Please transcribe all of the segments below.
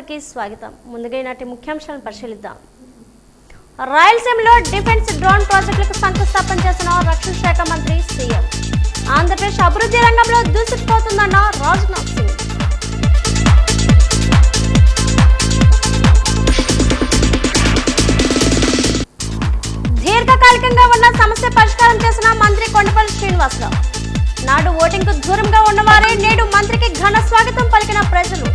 కి స్వాగతం. ముందుగా ఈనాటి ముఖ్యాంశాలను పరిశీలిద్దాం. రాయలసీమలో డిఫెన్స్ డ్రోన్ ప్రాజెక్టులకు శంకుస్థాపన చేసిన రక్షణ శాఖ మంత్రి సీఎం. ఆంధ్రప్రదేశ్ అభివృద్ధి రంగంలో దూసుకుపోతుందన్న రాజ్నాథ్ సింగ్. దీర్ఘకాలికంగా ఉన్న సమస్య పరిష్కారం చేసిన మంత్రి కొండపల్లి శ్రీనివాసరావు. నాడు ఓటింగ్ కు దూరంగా ఉన్నవారే నేడు మంత్రికి ఘన స్వాగతం పలికిన ప్రజలు.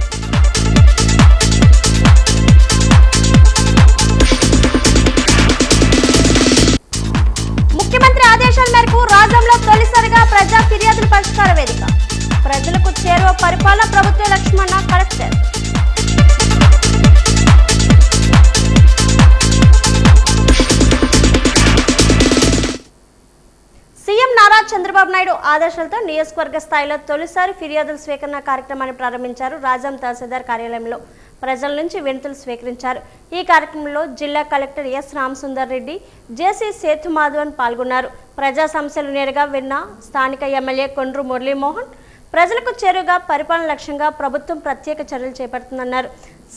ముఖ్యమంత్రి ఆదేశాల మేరకు రాజ్యంలో తొలిసారిగా ప్రజా ఫిర్యాదుల పరిష్కార వేదిక. ప్రజలకు చేరువ పరిపాలన ప్రభుత్వ లక్ష్మణ కలెక్టర్. సీఎం నారా చంద్రబాబు నాయుడు ఆదేశాలతో నియోజకవర్గ స్థాయిలో తొలిసారి ఫిర్యాదుల స్వీకరణ కార్యక్రమాన్ని ప్రారంభించారు. రాజాం తహసీల్దార్ కార్యాలయంలో ప్రజల నుంచి వినతులు స్వీకరించారు. ఈ కార్యక్రమంలో జిల్లా కలెక్టర్ ఎస్ రామసుందర్ రెడ్డి, జేసీ సేతుమాధవన్ పాల్గొన్నారు. ప్రజా సమస్యలు నేరుగా విన్న స్థానిక ఎమ్మెల్యే కొండ్రు మురళీమోహన్ ప్రజలకు చేరుగా పరిపాలన లక్ష్యంగా ప్రభుత్వం ప్రత్యేక చర్యలు చేపడుతుందన్నారు.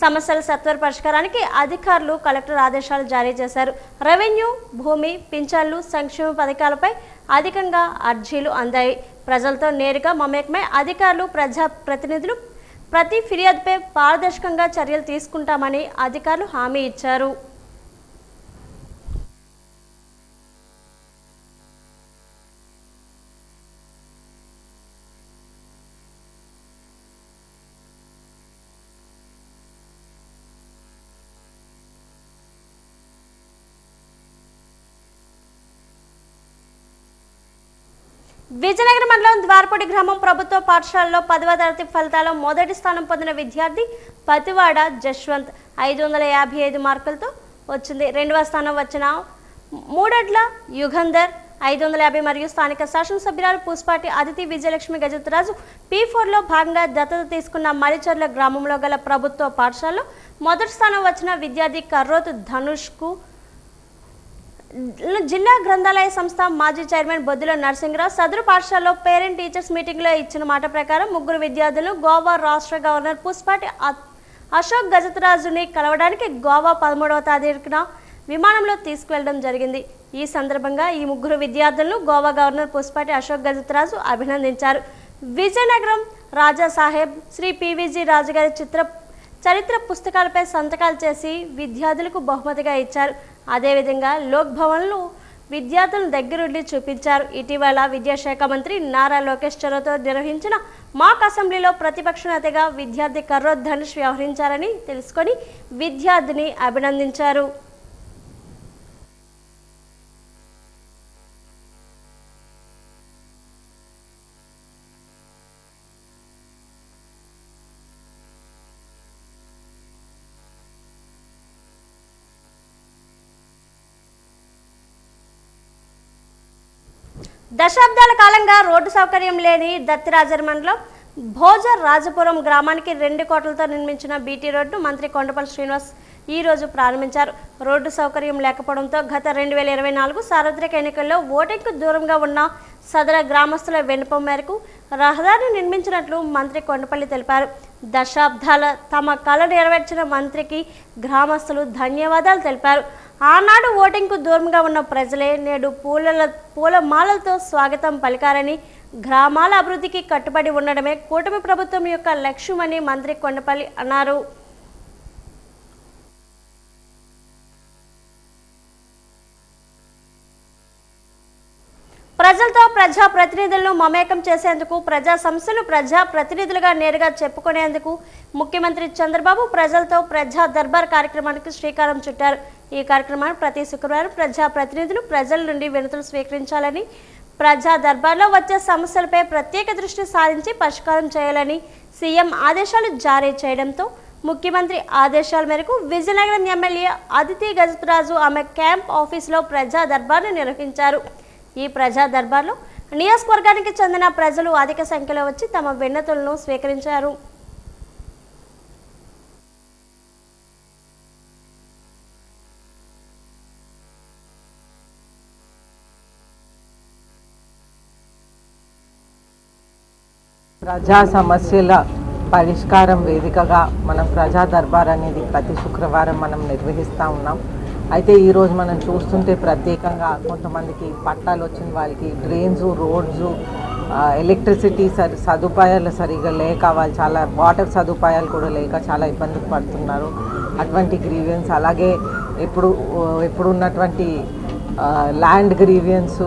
సమస్యల సత్వర పరిష్కారానికి అధికారులు కలెక్టర్ ఆదేశాలు జారీ చేశారు. రెవెన్యూ, భూమి, పింఛన్లు, సంక్షేమ పథకాలపై అధికంగా అర్జీలు అందాయి. ప్రజలతో నేరుగా మమేకమై అధికారులు, ప్రజా ప్రతినిధులు ప్రతి ఫిర్యాదుపై పారదర్శకంగా చర్యలు తీసుకుంటామని అధికారులు హామీ ఇచ్చారు. విజయనగరం మండలం ద్వారపూడి గ్రామం ప్రభుత్వ పాఠశాలలో 10వ తరగతి ఫలితాల్లో మొదటి స్థానం పొందిన విద్యార్థి పతివాడ జశ్వంత్ 555 మార్కులతో వచ్చింది. రెండవ స్థానం వచ్చిన మూడడ్ల యుగంధర్ 550 మరియు స్థానిక శాసనసభ్యురాలు పూసపాటి అదితి విజయలక్ష్మి గజతరాజు P4లో భాగంగా దత్తత తీసుకున్న మలిచర్ల గ్రామంలో గల ప్రభుత్వ పాఠశాలలో మొదటి స్థానం వచ్చిన విద్యార్థి కర్రోత్ ధనుష్కు జిల్లా గ్రంథాలయ సంస్థ మాజీ చైర్మన్ బొద్దుల నరసింహరావు సదరు పాఠశాలలో పేరెంట్ టీచర్స్ మీటింగ్లో ఇచ్చిన మాట ప్రకారం ముగ్గురు విద్యార్థులు గోవా రాష్ట్ర గవర్నర్ పూసపాటి అశోక్ గజతరాజుని కలవడానికి గోవా 13వ తారీఖున విమానంలో తీసుకువెళ్లడం జరిగింది. ఈ సందర్భంగా ఈ ముగ్గురు విద్యార్థులను గోవా గవర్నర్ పూసపాటి అశోక్ గజతరాజు అభినందించారు. విజయనగరం రాజా సాహెబ్ శ్రీ పివిజి రాజు గారి చరిత్ర పుస్తకాలపై సంతకాలు చేసి విద్యార్థులకు బహుమతిగా ఇచ్చారు. అదేవిధంగా లోక్ భవన్లు విద్యార్థులను దగ్గరుండి చూపించారు. ఇటీవల విద్యాశాఖ మంత్రి నారా లోకేష్ చొరవతో నిర్వహించిన మాక్ అసెంబ్లీలో ప్రతిపక్ష నేతగా విద్యార్థి కర్రోత్ ధనుష్ వ్యవహరించారని తెలుసుకొని విద్యార్థిని అభినందించారు. దశాబ్దాల కాలంగా రోడ్డు సౌకర్యం లేని దత్తిరాజర్ మండలం భోజర్ రాజపురం గ్రామానికి 2 కోట్లతో నిర్మించిన బీటీ రోడ్డు మంత్రి కొండపల్లి శ్రీనివాస్ ఈ రోజు ప్రారంభించారు. రోడ్డు సౌకర్యం లేకపోవడంతో గత 2024 సార్వత్రిక ఎన్నికల్లో ఓటింగ్కు దూరంగా ఉన్న సదర గ్రామస్తుల విన్నపం మేరకు రహదారిని నిర్మించినట్లు మంత్రి కొండపల్లి తెలిపారు. దశాబ్దాల తమ కళ నెరవేర్చిన మంత్రికి గ్రామస్తులు ధన్యవాదాలు తెలిపారు. ఆనాడు ఓటింగ్కు దూరంగా ఉన్న ప్రజలే నేడు పూల మాలలతో స్వాగతం పలికారని, గ్రామాల అభివృద్ధికి కట్టుబడి ఉండడమే కూటమి ప్రభుత్వం యొక్క లక్ష్యమని మంత్రి కొండపల్లి అన్నారు. ప్రజలతో ప్రజా ప్రతినిధులను మమేకం చేసేందుకు, ప్రజా సమస్యలు ప్రజా ప్రతినిధులుగా నేరుగా చెప్పుకునేందుకు ముఖ్యమంత్రి చంద్రబాబు ప్రజలతో ప్రజా దర్బార్ కార్యక్రమానికి శ్రీకారం చుట్టారు. ఈ కార్యక్రమాన్ని ప్రతి శుక్రవారం ప్రజా ప్రతినిధులు ప్రజల నుండి వినతులు స్వీకరించాలని, ప్రజా దర్బార్లో వచ్చే సమస్యలపై ప్రత్యేక దృష్టి సారించి పరిష్కారం చేయాలని సీఎం ఆదేశాలు జారీ చేయడంతో ముఖ్యమంత్రి ఆదేశాల మేరకు విజయనగరం ఎమ్మెల్యే అదితి గజతరాజు ఆమె క్యాంప్ ఆఫీసులో ప్రజా దర్బార్ను నిర్వహించారు. ఈ ప్రజా దర్బార్లో నియోజకవర్గానికి చెందిన ప్రజలు అధిక సంఖ్యలో వచ్చి తమ విన్నతులను స్వీకరించారు. ప్రజా సమస్యల పరిష్కారం వేదికగా మనం ప్రజా దర్బార్ అనేది ప్రతి శుక్రవారం మనం నిర్వహిస్తూ ఉన్నాం. అయితే ఈరోజు మనం చూస్తుంటే ప్రత్యేకంగా కొంతమందికి పట్టాలు వచ్చిన వాళ్ళకి డ్రైన్స్, రోడ్స్, ఎలక్ట్రిసిటీ సదుపాయాలు సరిగా లేక వాళ్ళు చాలా వాటర్ సదుపాయాలు కూడా లేక చాలా ఇబ్బంది పడుతున్నారు. అటువంటి గ్రీవియన్స్, అలాగే ఎప్పుడు ఉన్నటువంటి ల్యాండ్ గ్రీవియన్స్,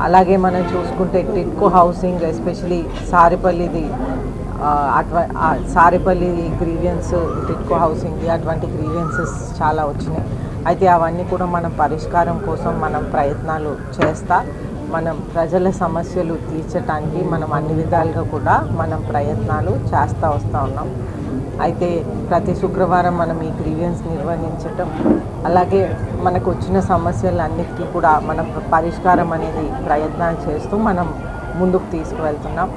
అలాగే మనం చూసుకుంటే TIDCO housing, especially Saripalli grievance, TIDCO హౌసింగ్ది అటువంటి గ్రీవియన్సెస్ చాలా వచ్చినాయి. అయితే అవన్నీ కూడా మనం పరిష్కారం కోసం మనం ప్రయత్నాలు చేస్తా మనం ప్రజల సమస్యలు తీర్చడానికి మనం అన్ని విధాలుగా కూడా మనం ప్రయత్నాలు చేస్తూ వస్తూ ఉన్నాం. అయితే ప్రతి శుక్రవారం మనం ఈ గ్రీవియన్స్ నిర్వహించటం, అలాగే మనకు వచ్చిన సమస్యలన్నిటికీ కూడా మనం పరిష్కారం అనేది ప్రయత్నాలు చేస్తూ మనం ముందుకు తీసుకువెళ్తున్నాం.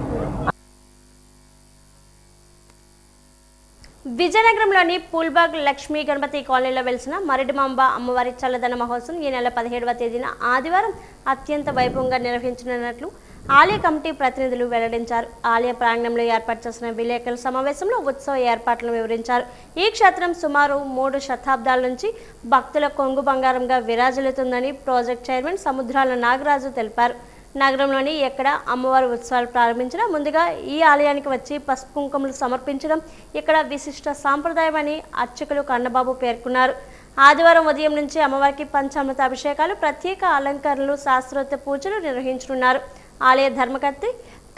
విజయనగరంలోని పూల్బాగ్ లక్ష్మీ గణపతి కాలనీలో వెలిసిన మరిడిమాంబ అమ్మవారి చల్లదన మహోత్సవం ఈ నెల 17వ తేదీన ఆదివారం అత్యంత వైభవంగా నిర్వహించనున్నట్లు ఆలయ కమిటీ ప్రతినిధులు వెల్లడించారు. ఆలయ ప్రాంగణంలో ఏర్పాటు చేసిన విలేకరుల సమావేశంలో ఉత్సవ ఏర్పాట్లను వివరించారు. ఈ క్షేత్రం సుమారు 3 శతాబ్దాల నుంచి భక్తుల కొంగు బంగారంగా విరాజిల్లుతుందని ప్రాజెక్ట్ చైర్మన్ సముద్రాల నాగరాజు తెలిపారు. నగరంలోని ఎక్కడ అమ్మవారి ఉత్సవాలు ప్రారంభించినా ముందుగా ఈ ఆలయానికి వచ్చి పసుపు కుంకుమలు సమర్పించడం ఇక్కడ విశిష్ట సాంప్రదాయమని అర్చకులు కన్నబాబు పేర్కొన్నారు. ఆదివారం ఉదయం నుంచి అమ్మవారికి పంచామృత అభిషేకాలు, ప్రత్యేక అలంకరణలు, శాస్త్రోక్త పూజలు నిర్వహించనున్నారు. ఆలయ ధర్మకర్త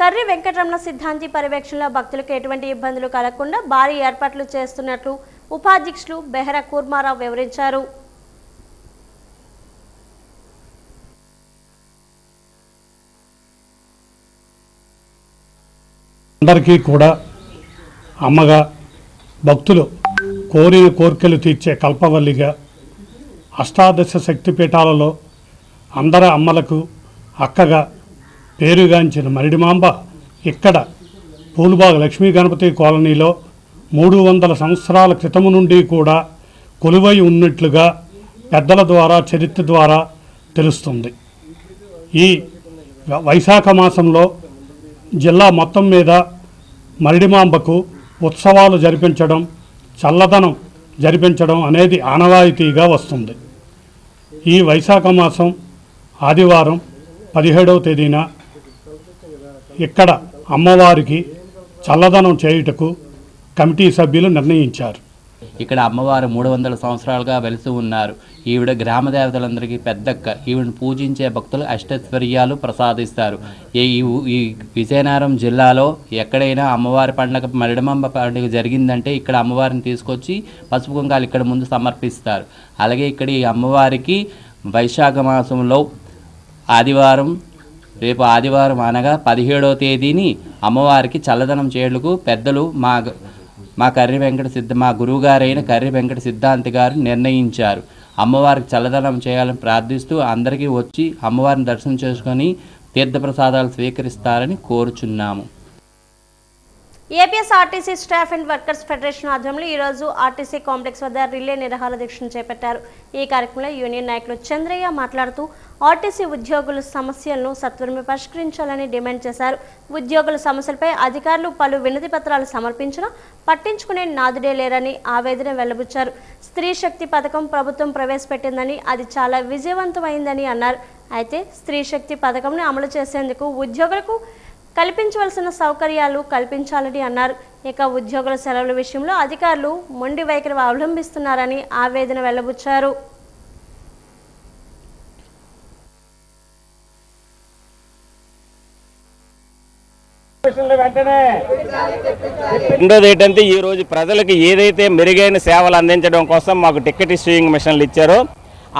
కర్రి వెంకటరమణ సిద్ధాంతి పర్యవేక్షణలో భక్తులకు ఎటువంటి ఇబ్బందులు కలగకుండా భారీ ఏర్పాట్లు చేస్తున్నట్లు ఉపాధ్యక్షులు బెహరా కూర్మారావు వివరించారు. అందరికీ కూడా అమ్మగా, భక్తులు కోరిన కోరికలు తీర్చే కల్పవల్లిగా, అష్టాదశ శక్తిపీఠాలలో అందరి అమ్మలకు అక్కగా పేరుగాంచిన మరిడిమాంబ ఇక్కడ పూల్బాగ్ లక్ష్మీ గణపతి కాలనీలో 300 సంవత్సరాల క్రితము నుండి కూడా కొలువై ఉన్నట్లుగా పెద్దల ద్వారా, చరిత్ర ద్వారా తెలుస్తుంది. ఈ వైశాఖ మాసంలో జిల్లా మొత్తం మీద మరిడిమాంబకు ఉత్సవాలు జరిపించడం, చల్లదనం జరిపించడం అనేది ఆనవాయితీగా వస్తుంది. ఈ వైశాఖ మాసం ఆదివారం 17వ తేదీన ఇక్కడ అమ్మవారికి చల్లదనం చేయుటకు కమిటీ సభ్యులు నిర్ణయించారు. ఇక్కడ అమ్మవారు 300 సంవత్సరాలుగా వెలిసి ఉన్నారు. ఈవిడ గ్రామ దేవతలందరికీ పెద్దక్క. ఈవిడను పూజించే భక్తులు అష్టైశ్వర్యాలు ప్రసాదిస్తారు. ఈ విజయనగరం జిల్లాలో ఎక్కడైనా అమ్మవారి పండుగ, మరిడిమాంబ పండుగ జరిగిందంటే ఇక్కడ అమ్మవారిని తీసుకొచ్చి పసుపు కుంకాలు ఇక్కడ ముందు సమర్పిస్తారు. అలాగే ఇక్కడ ఈ అమ్మవారికి వైశాఖ మాసంలో రేపు ఆదివారం అనగా 17వ తేదీని అమ్మవారికి చల్లదనం చేయుటకు పెద్దలు మా గురువుగారైన కర్రి వెంకట సిద్ధాంతి గారు నిర్ణయించారు. అమ్మవారికి చల్లదనం చేయాలని ప్రార్థిస్తూ అందరికీ వచ్చి అమ్మవారిని దర్శనం చేసుకొని తీర్థప్రసాదాలు స్వీకరిస్తారని కోరుచున్నాము. APS RTC staff and workers federation ఆధ్వర్యంలో ఈరోజు ఆర్టీసీ కాంప్లెక్స్ వద్ద రిలే నిరాహార దీక్షను చేపట్టారు. ఈ కార్యక్రమంలో యూనియన్ నాయకులు చంద్రయ్య మాట్లాడుతూ ఆర్టీసీ ఉద్యోగుల సమస్యలను సత్వరమే పరిష్కరించాలని డిమాండ్ చేశారు. ఉద్యోగుల సమస్యలపై అధికారులు పలు వినతి పత్రాలు సమర్పించినా పట్టించుకునే నాదుడే లేరని ఆవేదన వెల్లబుచ్చారు. స్త్రీ శక్తి పథకం ప్రభుత్వం ప్రవేశపెట్టిందని, అది చాలా విజయవంతమైందని అన్నారు. అయితే స్త్రీ శక్తి పథకంను అమలు చేసేందుకు ఉద్యోగులకు కల్పించవలసిన సౌకర్యాలు కల్పించాలని అన్నారు. ఇక ఉద్యోగుల సెలవుల విషయంలో అధికారులు మొండి వైఖరి అవలంబిస్తున్నారని ఆవేదన వెల్లబుచ్చారు. రెండోది ఏంటంటే ఈరోజు ప్రజలకు ఏదైతే మెరుగైన సేవలు అందించడం కోసం మాకు టికెట్ ఇష్యూయింగ్ మిషన్లు ఇచ్చారో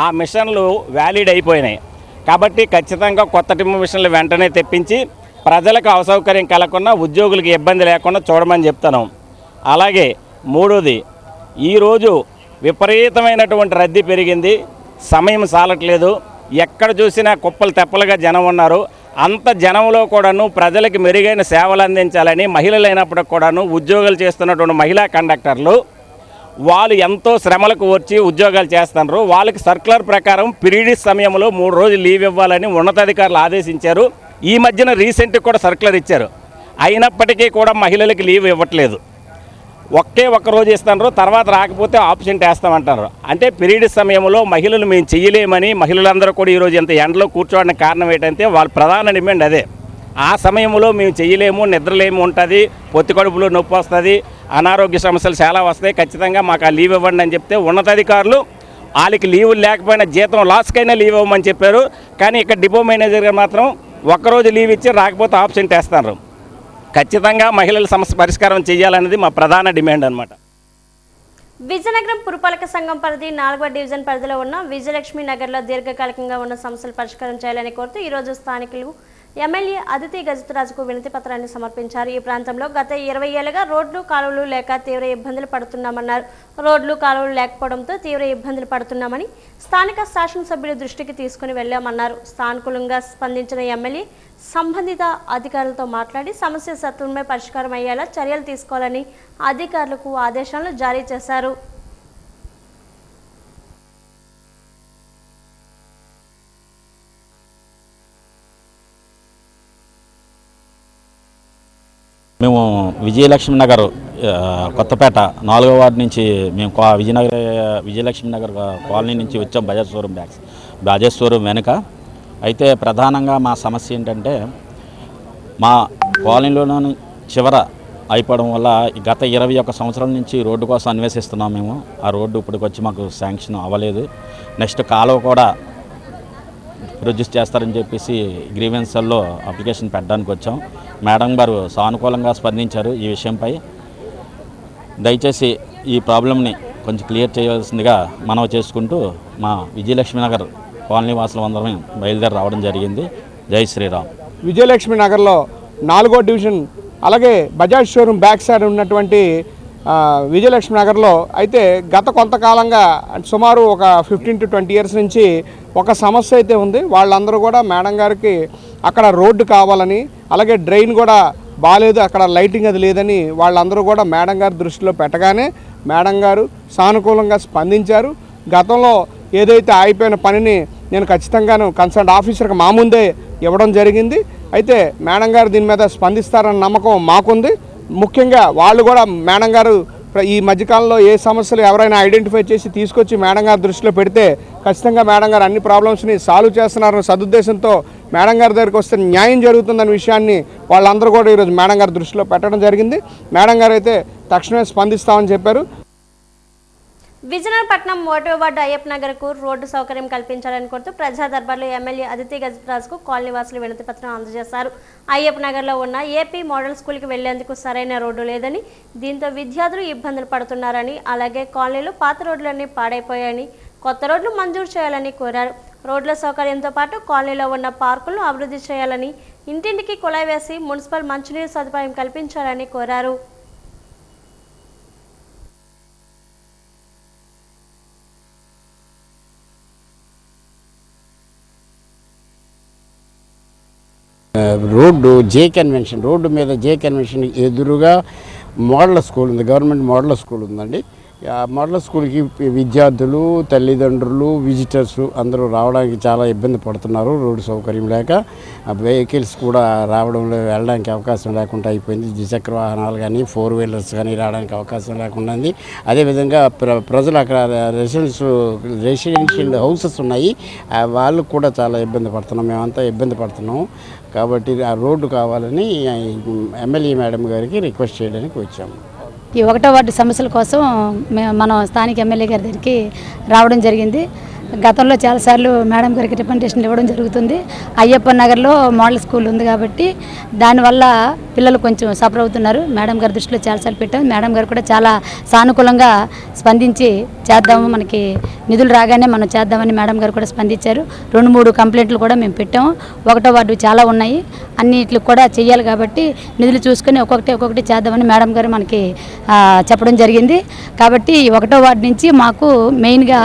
ఆ మిషన్లు వ్యాలిడ్ అయిపోయినాయి. కాబట్టి ఖచ్చితంగా కొత్త మిషన్లు వెంటనే తెప్పించి ప్రజలకు అసౌకర్యం కలగకుండా, ఉద్యోగులకు ఇబ్బంది లేకుండా చూడమని చెప్తాను. అలాగే మూడోది, ఈరోజు విపరీతమైనటువంటి రద్దీ పెరిగింది, సమయం సాలట్లేదు. ఎక్కడ చూసినా కుప్పలు తెప్పలుగా జనం ఉన్నారు. అంత జనంలో కూడాను ప్రజలకు మెరుగైన సేవలు అందించాలని మహిళలైనప్పుడు కూడాను ఉద్యోగాలు చేస్తున్నటువంటి మహిళా కండక్టర్లు వాళ్ళు ఎంతో శ్రమలకు వచ్చి ఉద్యోగాలు చేస్తున్నారు. వాళ్ళకి సర్క్యులర్ ప్రకారం పీరియడ్ సమయంలో 3 రోజులు లీవ్ ఇవ్వాలని ఉన్నతాధికారులు ఆదేశించారు. ఈ మధ్యన రీసెంట్గా కూడా సర్క్యులర్ ఇచ్చారు. అయినప్పటికీ కూడా మహిళలకు లీవ్ ఇవ్వట్లేదు. ఒక్క రోజు ఇస్తున్నారు, తర్వాత రాకపోతే ఆబ్సెంట్ వేస్తామంటారు. అంటే పీరియడ్ సమయంలో మహిళలు మేము చెయ్యలేమని మహిళలందరూ కూడా ఈరోజు ఇంత ఎండలో కూర్చోవడానికి కారణం ఏంటంటే వాళ్ళ ప్రధాన డిమాండ్ అదే. ఆ సమయంలో మేము చెయ్యలేము, నిద్రలేము ఉంటుంది, పొత్తి కడుపులో నొప్పి వస్తుంది, అనారోగ్య సమస్యలు చాలా వస్తాయి, ఖచ్చితంగా మాకు ఆ లీవ్ ఇవ్వండి అని చెప్తే ఉన్నతాధికారులు వాళ్ళకి లీవులు లేకపోయినా జీతం లాస్కైనా లీవ్ ఇవ్వమని చెప్పారు. కానీ ఇక్కడ డిపో మేనేజర్ గారు మాత్రం ఒక్కరోజు లీవ్ ఇచ్చి రాకపోతే ఆబ్సెంట్ వేస్తున్నారు. ఖచ్చితంగా మహిళల సమస్య పరిష్కారం చేయాలనేది మా ప్రధాన డిమాండ్ అన్నమాట. విజయనగరం పురపాలక సంఘం పరిధి 4వ డివిజన్ పరిధిలో ఉన్న విజయలక్ష్మి నగర్లో దీర్ఘకాలికంగా ఉన్న సమస్యలు పరిష్కారం చేయాలని కోరుతూ ఈరోజు స్థానికులు ఎమ్మెల్యే అదితి గజతరాజుకు వినతి పత్రాన్ని సమర్పించారు. ఈ ప్రాంతంలో గత 20 ఏళ్లుగా రోడ్లు కాలువలు లేక తీవ్ర ఇబ్బందులు పడుతున్నామన్నారు. రోడ్లు కాలువలు లేకపోవడంతో తీవ్ర ఇబ్బందులు పడుతున్నామని స్థానిక శాసనసభ్యుల దృష్టికి తీసుకుని వెళ్లామన్నారు. సానుకూలంగా స్పందించిన ఎమ్మెల్యే సంబంధిత అధికారులతో మాట్లాడి సమస్య సత్వరమే పరిష్కారం అయ్యేలా చర్యలు తీసుకోవాలని అధికారులకు ఆదేశాలు జారీ చేశారు. మేము విజయలక్ష్మి నగర్ కొత్తపేట 4వ వార్డు నుంచి మేము విజయలక్ష్మి నగర్ కాలనీ నుంచి వచ్చాం. బజాజ్ షోరూమ్ వెనుక. అయితే ప్రధానంగా మా సమస్య ఏంటంటే మా కాలనీలోని చివర అయిపోవడం వల్ల గత 21 సంవత్సరాల నుంచి రోడ్డు కోసం అన్వేషిస్తున్నాం మేము. ఆ రోడ్డు ఇప్పటికి వచ్చి మాకు శాంక్షన్ అవ్వలేదు. నెక్స్ట్ కాలువ కూడా ప్రొడ్యూస్ చేస్తారని చెప్పేసి గ్రీవెన్సల్లో అప్లికేషన్ పెట్టడానికి వచ్చాం. మేడం గారు సానుకూలంగా స్పందించారు ఈ విషయంపై. దయచేసి ఈ ప్రాబ్లంని కొంచెం క్లియర్ చేయవలసిందిగా మనవి చేసుకుంటూ మా విజయలక్ష్మి నగర్ కాలనీ వాసులు అందరం బయలుదేరి రావడం జరిగింది. జై శ్రీరామ్. విజయలక్ష్మి నగర్లో 4వ డివిజన్ అలాగే బజాజ్ షోరూమ్ బ్యాక్ సైడ్ ఉన్నటువంటి విజయలక్ష్మి నగర్లో అయితే గత కొంతకాలంగా సుమారు ఒక 15 to 20 years నుంచి ఒక సమస్య అయితే ఉంది. వాళ్ళందరూ కూడా మేడం గారికి అక్కడ రోడ్డు కావాలని, అలాగే డ్రైన్ కూడా బాగాలేదు, అక్కడ లైటింగ్ అది లేదని వాళ్ళందరూ కూడా మేడం గారి దృష్టిలో పెట్టగానే మేడం గారు సానుకూలంగా స్పందించారు. గతంలో ఏదైతే ఆగిపోయిన పనిని నేను ఖచ్చితంగాను కన్సర్న్ ఆఫీసర్కి మా ముందే ఇవ్వడం జరిగింది. అయితే మేడం గారు దీని మీద స్పందిస్తారన్న నమ్మకం మాకుంది. ముఖ్యంగా వాళ్ళు కూడా మేడం గారు ఈ మధ్యకాలంలో ఏ సమస్యలు ఎవరైనా ఐడెంటిఫై చేసి తీసుకొచ్చి మేడం గారి దృష్టిలో పెడితే ఖచ్చితంగా మేడం గారు అన్ని ప్రాబ్లమ్స్ని సాల్వ్ చేస్తున్నారన్న సదుద్దేశంతో మేడం గారి దగ్గరికి వస్తే న్యాయం జరుగుతుందన్న విషయాన్ని వాళ్ళందరూ కూడా ఈరోజు మేడం గారి దృష్టిలో పెట్టడం జరిగింది. మేడం గారు అయితే తక్షణమే స్పందిస్తామని చెప్పారు. విజయనగరపట్నం 1వ వార్డు అయ్యప్ప నగర్కు రోడ్డు సౌకర్యం కల్పించాలని కోరుతూ ప్రజా దర్బార్లో ఎమ్మెల్యే అదితి గజరాజుకు కాలనీ వాసులు వినతి పత్రం అందజేశారు. అయ్యప్ప నగర్లో ఉన్న ఏపీ మోడల్ స్కూల్కి వెళ్లేందుకు సరైన రోడ్డు లేదని, దీంతో విద్యార్థులు ఇబ్బందులు పడుతున్నారని, అలాగే కాలనీలో పాత రోడ్లన్నీ పాడైపోయాయని, కొత్త రోడ్లు మంజూరు చేయాలని కోరారు. రోడ్ల సౌకర్యంతో పాటు కాలనీలో ఉన్న పార్కులను అభివృద్ధి చేయాలని, ఇంటింటికి కుళాయి వేసి మున్సిపల్ మంచినీరు సదుపాయం కల్పించాలని కోరారు. రోడ్డు రోడ్డు మీద జే కన్వెన్షన్ ఎదురుగా మోడల్ స్కూల్ ఉంది, గవర్నమెంట్ మోడల్ స్కూల్ ఉందండి. ఆ మోడల్ స్కూల్కి విద్యార్థులు, తల్లిదండ్రులు, విజిటర్స్ అందరూ రావడానికి చాలా ఇబ్బంది పడుతున్నారు. రోడ్డు సౌకర్యం లేక వెహికల్స్ కూడా రావడంలో వెళ్ళడానికి అవకాశం లేకుండా అయిపోయింది. ద్విచక్ర వాహనాలు కానీ 4 వీలర్స్ కానీ రావడానికి అవకాశం లేకుండా ఉంది. అదేవిధంగా ప్రజలు అక్కడ రెసిడెన్షియల్ హౌసెస్ ఉన్నాయి, వాళ్ళు కూడా చాలా ఇబ్బంది పడుతున్నాం. మేమంతా ఇబ్బంది పడుతున్నాము. కాబట్టి ఆ రోడ్డు కావాలని ఎమ్మెల్యే మేడం గారికి రిక్వెస్ట్ చేయడానికి వచ్చాము. ఈ 1వ వార్డు సమస్యల కోసం మనం స్థానిక ఎమ్మెల్యే గారి దగ్గరికి రావడం జరిగింది. గతంలో చాలాసార్లు మేడం గారికి రిప్రజెంటేషన్లు ఇవ్వడం జరుగుతుంది. అయ్యప్ప నగర్లో మోడల్ స్కూల్ ఉంది కాబట్టి దానివల్ల పిల్లలు కొంచెం సఫర్ అవుతున్నారు. మేడం గారి దృష్టిలో చాలాసార్లు పెట్టాం. మేడం గారు కూడా చాలా సానుకూలంగా స్పందించి చేద్దాము, మనకి నిధులు రాగానే మనం చేద్దామని మేడం గారు కూడా స్పందించారు. 2-3 కంప్లైంట్లు కూడా మేము పెట్టాము. 1వ వార్డు చాలా ఉన్నాయి, అన్నిటికి కూడా చెయ్యాలి కాబట్టి నిధులు చూసుకొని ఒక్కొక్కటి చేద్దామని మేడం గారు మనకి చెప్పడం జరిగింది. కాబట్టి 1వ వార్డు నుంచి మాకు మెయిన్గా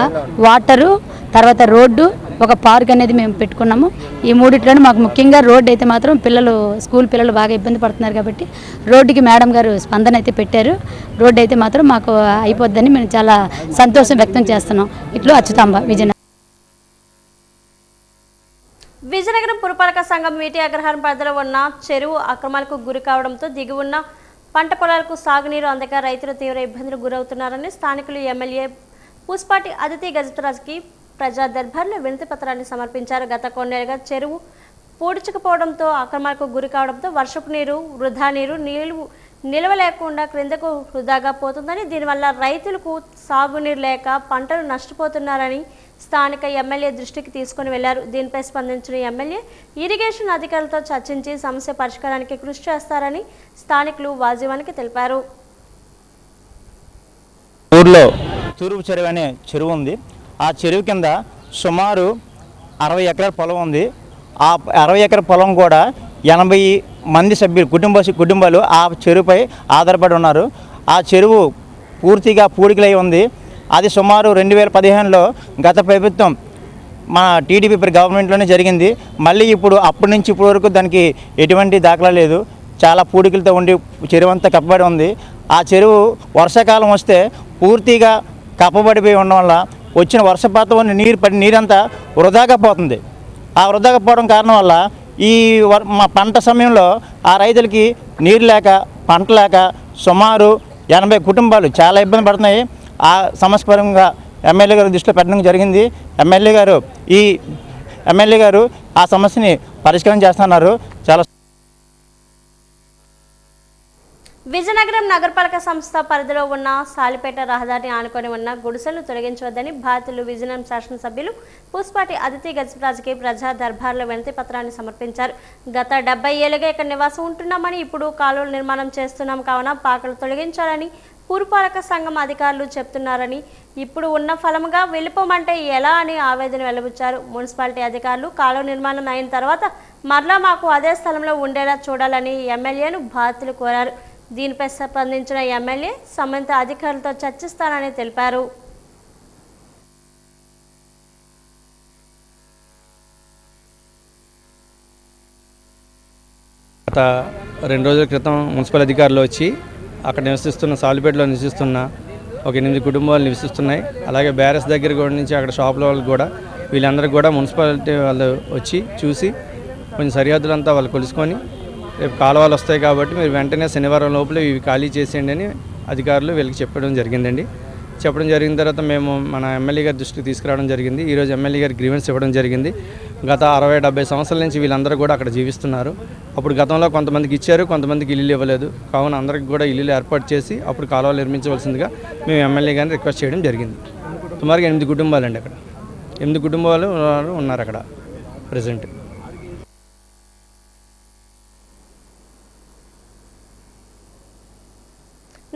వాటరు, తర్వాత రోడ్డు, ఒక పార్క్ అనేది మేము పెట్టుకున్నాము. ఈ మూడిట్లోనే మాకు ముఖ్యంగా రోడ్డు అయితే మాత్రం స్కూల్ పిల్లలు బాగా ఇబ్బంది పడుతున్నారు కాబట్టి రోడ్డుకి మేడం గారు స్పందన అయితే పెట్టారు. రోడ్డు అయితే మాత్రం మాకు అయిపోద్దని మేము చాలా సంతోషం వ్యక్తం చేస్తున్నాం. ఇట్లు అచ్యుతాంబ, విజయనగరం పురపాలక సంఘం వీటి అగ్రహారం పరిధిలో ఉన్న చెరువు అక్రమాలకు గురి కావడంతో దిగి ఉన్న పంట పొలాలకు సాగునీరు అందక రైతులు తీవ్ర ఇబ్బందులు గురవుతున్నారని స్థానికులు ఎమ్మెల్యే పుష్పాటి అదితి గజపతిరాజుకి ప్రజా దర్బార్లో వినతి పత్రాన్ని సమర్పించారు. గత కొన్నేళ్లుగా చెరువు పూడ్చుకుపోవడంతో ఆక్రమణకు గురి కావడంతో వర్షపు నీరు వృధా నీరు నిల్వ లేకుండా క్రిందకు వృధాగా పోతుందని, దీనివల్ల రైతులకు సాగునీరు లేక పంటలు నష్టపోతున్నారని స్థానిక ఎమ్మెల్యే దృష్టికి తీసుకుని వెళ్లారు. దీనిపై స్పందించిన ఎమ్మెల్యే ఇరిగేషన్ అధికారులతో చర్చించి సమస్య పరిష్కారానికి కృషి చేస్తారని స్థానికులు వాజీవానికి తెలిపారు. ఊర్లో తూర్పు చెరువు అనే చెరువు ఉంది. ఆ చెరువు కింద సుమారు 60 ఎకరాల పొలం ఉంది. ఆ 60 ఎకరాల పొలం కూడా 80 మంది సభ్యులు కుటుంబాలు ఆ చెరువుపై ఆధారపడి ఉన్నారు. ఆ చెరువు పూర్తిగా పూడికలై ఉంది. అది సుమారు 2015లో గత ప్రభుత్వం మన టీడీపీ గవర్నమెంట్లోనే జరిగింది. మళ్ళీ ఇప్పుడు అప్పటి నుంచి ఇప్పటి వరకు దానికి ఎటువంటి దాఖలా లేదు. చాలా పూడికలతో ఉండి చెరువు అంతా కప్పబడి ఉంది. ఆ చెరువు వర్షాకాలం వస్తే పూర్తిగా కప్పబడిపోయి ఉండడం వల్ల వచ్చిన వర్షపాతం నీరంతా వృధాగా పోతుంది. ఆ వృధాగా పోవడం కారణం వల్ల ఈ మా పంట సమయంలో ఆ రైతులకి నీరు లేక పంట లేక సుమారు 80 కుటుంబాలు చాలా ఇబ్బంది పడుతున్నాయి. ఆ సమస్య పరంగా ఎమ్మెల్యే గారు దృష్టిలో పెట్టడం జరిగింది. ఎమ్మెల్యే గారు ఆ సమస్యని పరిష్కారం చేస్తున్నారు. చాలా విజయనగరం నగరపాలక సంస్థ పరిధిలో ఉన్న సాలిపేట రహదారిని ఆనుకొని ఉన్న గుడిసెలను తొలగించవద్దని బాధితులు విజయనగరం శాసనసభ్యులు పుష్పాటి అదితి గజపతిరాజుకి ప్రజా దర్బార్లో వినతి పత్రాన్ని సమర్పించారు. గత 70 ఏళ్లుగా ఇక్కడ నివాసం ఉంటున్నామని, ఇప్పుడు కాలువల నిర్మాణం చేస్తున్నాం కావున పాకలు తొలగించాలని పురపాలక సంఘం అధికారులు చెప్తున్నారని, ఇప్పుడు ఉన్న ఫలముగా వెళ్ళిపోమంటే ఎలా అని ఆవేదన వెల్లబుచ్చారు. మున్సిపాలిటీ అధికారులు కాలువ నిర్మాణం అయిన తర్వాత మరలా మాకు అదే స్థలంలో ఉండేలా చూడాలని ఎమ్మెల్యేను బాధితులు కోరారు. దీనిపై స్పందించిన ఎమ్మెల్యే సంబంధిత అధికారులతో చర్చిస్తానని తెలిపారు. గత 2 రోజుల క్రితం మున్సిపల్ అధికారులు వచ్చి అక్కడ సాలిపేటలో నివసిస్తున్న ఒక 8 కుటుంబాలు నివసిస్తున్నాయి. అలాగే బ్యారెస్ దగ్గర కూడా నుంచి అక్కడ షాపుల వాళ్ళకి కూడా వీళ్ళందరికీ కూడా మున్సిపాలిటీ వాళ్ళు వచ్చి చూసి కొంచెం సరిహద్దులంతా వాళ్ళు కొలుసుకొని రేపు కాలువలు వస్తాయి కాబట్టి మీరు వెంటనే శనివారం లోపల ఇవి ఖాళీ చేసేయండి అని అధికారులు వీళ్ళకి చెప్పడం జరిగిందండి. చెప్పడం జరిగిన తర్వాత మేము మన ఎమ్మెల్యే గారి దృష్టికి తీసుకురావడం జరిగింది. ఈరోజు ఎమ్మెల్యే గారి గ్రీవెన్స్ ఇవ్వడం జరిగింది. గత 60-70 సంవత్సరాల నుంచి వీళ్ళందరూ కూడా అక్కడ జీవిస్తున్నారు. అప్పుడు గతంలో కొంతమందికి ఇచ్చారు, కొంతమందికి ఇల్లు ఇవ్వలేదు. కావున అందరికి కూడా ఇల్లు ఏర్పాటు చేసి అప్పుడు కాలువలు నిర్మించవలసిందిగా మేము ఎమ్మెల్యే గారిని రిక్వెస్ట్ చేయడం జరిగింది. సుమారుగా 8 కుటుంబాలు అండి. అక్కడ 8 కుటుంబాలు ఉన్నారు అక్కడ ప్రజెంట్.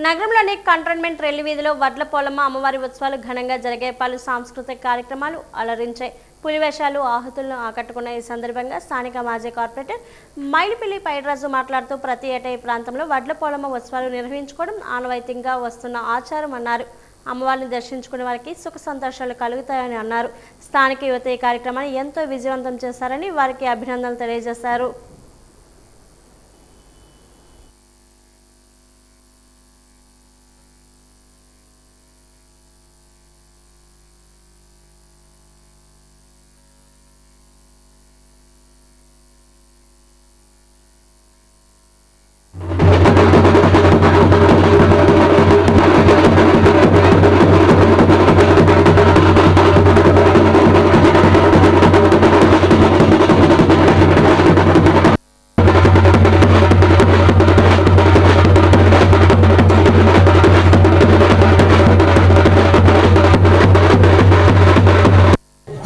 నగరంలోని కంటోన్మెంట్ రైలు వీధిలో వడ్ల పోలమ్మ అమ్మవారి ఉత్సవాలు ఘనంగా జరిగే పలు సాంస్కృతిక కార్యక్రమాలు అలరించాయి. పులివేషాలు ఆహుతులను ఆకట్టుకున్న ఈ సందర్భంగా స్థానిక మాజీ కార్పొరేటర్ మైలిపిల్లి పైడిరాజు మాట్లాడుతూ ప్రతి ఏటా ఈ ప్రాంతంలో వడ్ల పోలమ్మ ఉత్సవాలు నిర్వహించుకోవడం ఆనవాయితీగా వస్తున్న ఆచారం అన్నారు. అమ్మవారిని దర్శించుకునే వారికి సుఖ సంతోషాలు కలుగుతాయని అన్నారు. స్థానిక యువత ఈ కార్యక్రమాన్ని ఎంతో విజయవంతం చేశారని వారికి అభినందనలు తెలియజేశారు.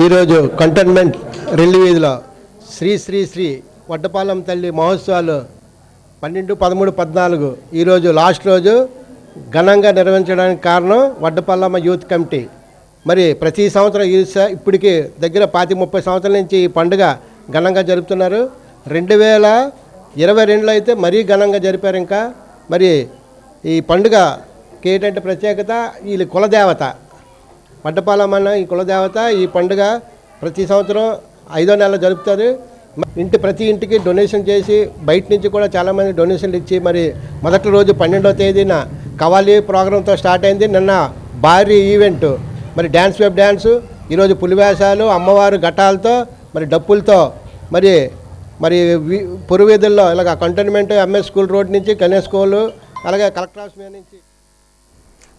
ఈరోజు కంటోన్మెంట్ రైలు వీధిలో శ్రీ శ్రీ శ్రీ వడ్డపాలెం తల్లి మహోత్సవాలు 12, 13, 14 ఈరోజు లాస్ట్ రోజు ఘనంగా నిర్వహించడానికి కారణం వడ్డపాలెం యూత్ కమిటీ. మరి ప్రతి సంవత్సరం ఇప్పటికి దగ్గర 25-30 సంవత్సరాల నుంచి ఈ పండుగ ఘనంగా జరుపుతున్నారు. 2022లో అయితే మరీ ఘనంగా జరిపారు. ఇంకా మరి ఈ పండుగకి ఏంటంటే ప్రత్యేకత, వీళ్ళ కులదేవత వడ్డపాలెం అన్న ఈ కులదేవత. ఈ పండుగ ప్రతి సంవత్సరం 5వ నెలలో జరుపుతారు. ప్రతి ఇంటికి డొనేషన్ చేసి బయట నుంచి కూడా చాలామంది డొనేషన్లు ఇచ్చి మరి మొదటి రోజు 12వ తేదీన కవాలి ప్రోగ్రాంతో స్టార్ట్ అయింది. నిన్న భారీ ఈవెంట్ మరి డ్యాన్స్ వెబ్ డ్యాన్సు, ఈరోజు పులివేషాలు, అమ్మవారు ఘటాలతో మరి డప్పులతో మరి పురువీధుల్లో ఇలాగ కంటోన్మెంట్ ఎంఎస్ స్కూల్ రోడ్ నుంచి కన్యా స్కూలు అలాగే కలెక్టర్ ఆఫీస్ మీద నుంచి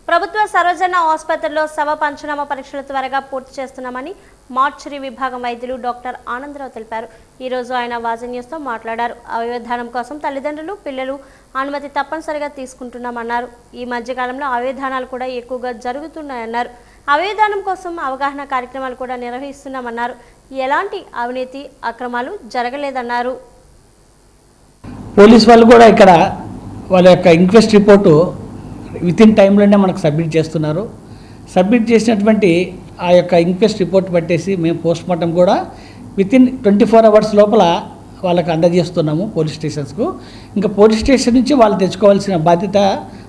ప్రభుత్వ సర్వజన ఆసుపత్రిలో శవ పంచనామా పరీక్షలు త్వరగా పూర్తి చేస్తున్నామని మార్చురీ విభాగం వైద్యులు డాక్టర్ ఆనందరావు తెలిపారు. ఈరోజు ఆయన వాజీ న్యూస్తో మాట్లాడారు. అవయవదానం కోసం తల్లిదండ్రులు, పిల్లలు అనుమతి తప్పనిసరిగా తీసుకుంటున్నామన్నారు. ఈ మధ్యకాలంలో అవయవదానాలు కూడా ఎక్కువగా జరుగుతున్నాయన్నారు. అవయవదానం కోసం అవగాహన కార్యక్రమాలు కూడా నిర్వహిస్తున్నామన్నారు. ఎలాంటి అవినీతి అక్రమాలు జరగలేదన్నారు. పోలీస్ వాళ్ళు కూడా ఇక్కడ వాళ్ళ యొక్క ఇంక్వెస్ట్ రిపోర్టు వితిన్ టైంలోనే మనకు సబ్మిట్ చేస్తున్నారు. సబ్మిట్ చేసినటువంటి ఆ యొక్క ఇంక్వెస్ట్ రిపోర్ట్ పట్టేసి మేము పోస్ట్ మార్టం కూడా వితిన్ 24 అవర్స్ లోపల వాళ్ళకి అందజేస్తున్నాము పోలీస్ స్టేషన్స్కు. ఇంకా పోలీస్ స్టేషన్ నుంచి వాళ్ళు తెచ్చుకోవాల్సిన బాధ్యత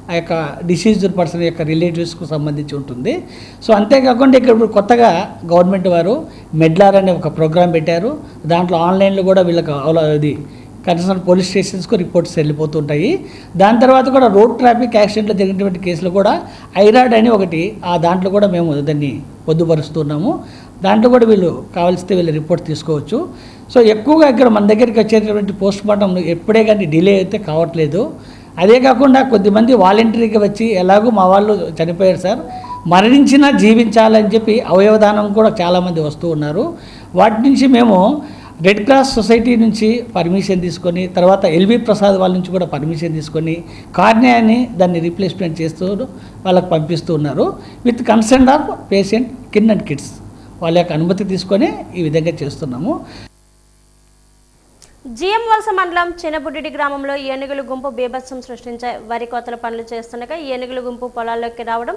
ఆ యొక్క డిసీజ్డ్ పర్సన్ యొక్క రిలేటివ్స్కు సంబంధించి ఉంటుంది. సో అంతేకాకుండా ఇక్కడ కొత్తగా గవర్నమెంట్ వారు మెడ్లార్ అనే ఒక ప్రోగ్రాం పెట్టారు. దాంట్లో ఆన్లైన్లో కూడా వీళ్ళకి ఇది కన్సర్న్ పోలీస్ స్టేషన్స్కు రిపోర్ట్స్ వెళ్ళిపోతుంటాయి. దాని తర్వాత కూడా రోడ్ ట్రాఫిక్ యాక్సిడెంట్లో జరిగినటువంటి కేసులు కూడా ఐరాడ్ అని ఒకటి దాంట్లో కూడా మేము దాన్ని పొందుపరుస్తున్నాము. దాంట్లో కూడా వీళ్ళు కావాల్సితే వీళ్ళు రిపోర్ట్ తీసుకోవచ్చు. సో ఎక్కువగా ఇక్కడ మన దగ్గరికి వచ్చేటటువంటి పోస్ట్ మార్టం ఎప్పుడే కానీ డిలే అయితే కావట్లేదు. అదే కాకుండా కొద్దిమంది వాలంటరీగా వచ్చి ఎలాగో మా వాళ్ళు చనిపోయారు సార్, మరణించినా జీవించాలని చెప్పి అవయవదానం కూడా చాలామంది వస్తూ ఉన్నారు. వాటి నుంచి మేము రెడ్ క్రాస్ సొసైటీ నుంచి పర్మిషన్ తీసుకొని, తర్వాత ఎల్వి ప్రసాద్ వాళ్ళ నుంచి కూడా పర్మిషన్ తీసుకొని కార్నియాని దాన్ని రీప్లేస్మెంట్ చేస్తూ వాళ్ళకి పంపిస్తూ ఉన్నారు. With consent of patient kid and kids వాళ్ళ యొక్క అనుమతి తీసుకొని ఈ విధంగా చేస్తున్నాము. జిఎం వలస మండలం చిన్నబుడ్డి గ్రామంలో ఏనుగుల గుంపు బీభత్సం సృష్టించాయి. వరి కోతల పనులు చేస్తుండగా ఏనుగుల గుంపు పొలాల్లోకి రావడం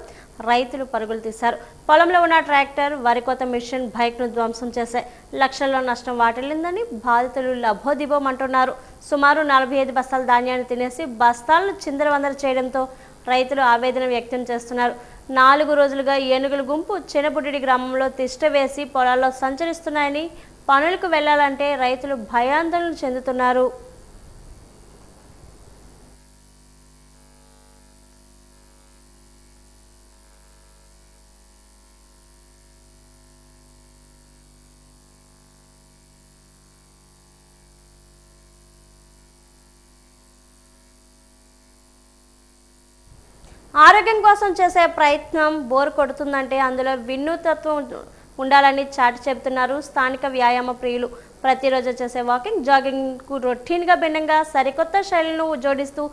రైతులు పరుగులు తీశారు. పొలంలో ఉన్న ట్రాక్టర్, వరి కోత మిషన్, బైక్ను ధ్వంసం చేశాయి. లక్షల్లో నష్టం వాటిల్లిందని బాధితులు లభోదిబోమంటున్నారు. సుమారు 45 బస్తాల ధాన్యాన్ని తినేసి బస్తాలను చిందరవందర చేయడంతో రైతులు ఆవేదన వ్యక్తం చేస్తున్నారు. 4 రోజులుగా ఏనుగుల గుంపు చిన్నబుడ్డి గ్రామంలో తిష్ట వేసి పొలాల్లో సంచరిస్తున్నాయని, పనులకు వెళ్లాలంటే రైతులు భయాందోళన చెందుతున్నారు. ఆరోగ్యం కోసం చేసే ప్రయత్నం బోర్ కొడుతుందంటే అందులో వినూత్నత్వం ఉండాలని చాటి చెబుతున్నారు స్థానిక వ్యాయామ ప్రియులు. ప్రతిరోజు చేసే వాకింగ్, జాగింగ్కు రొటీన్గా భిన్నంగా సరికొత్త శైలిను జోడిస్తూ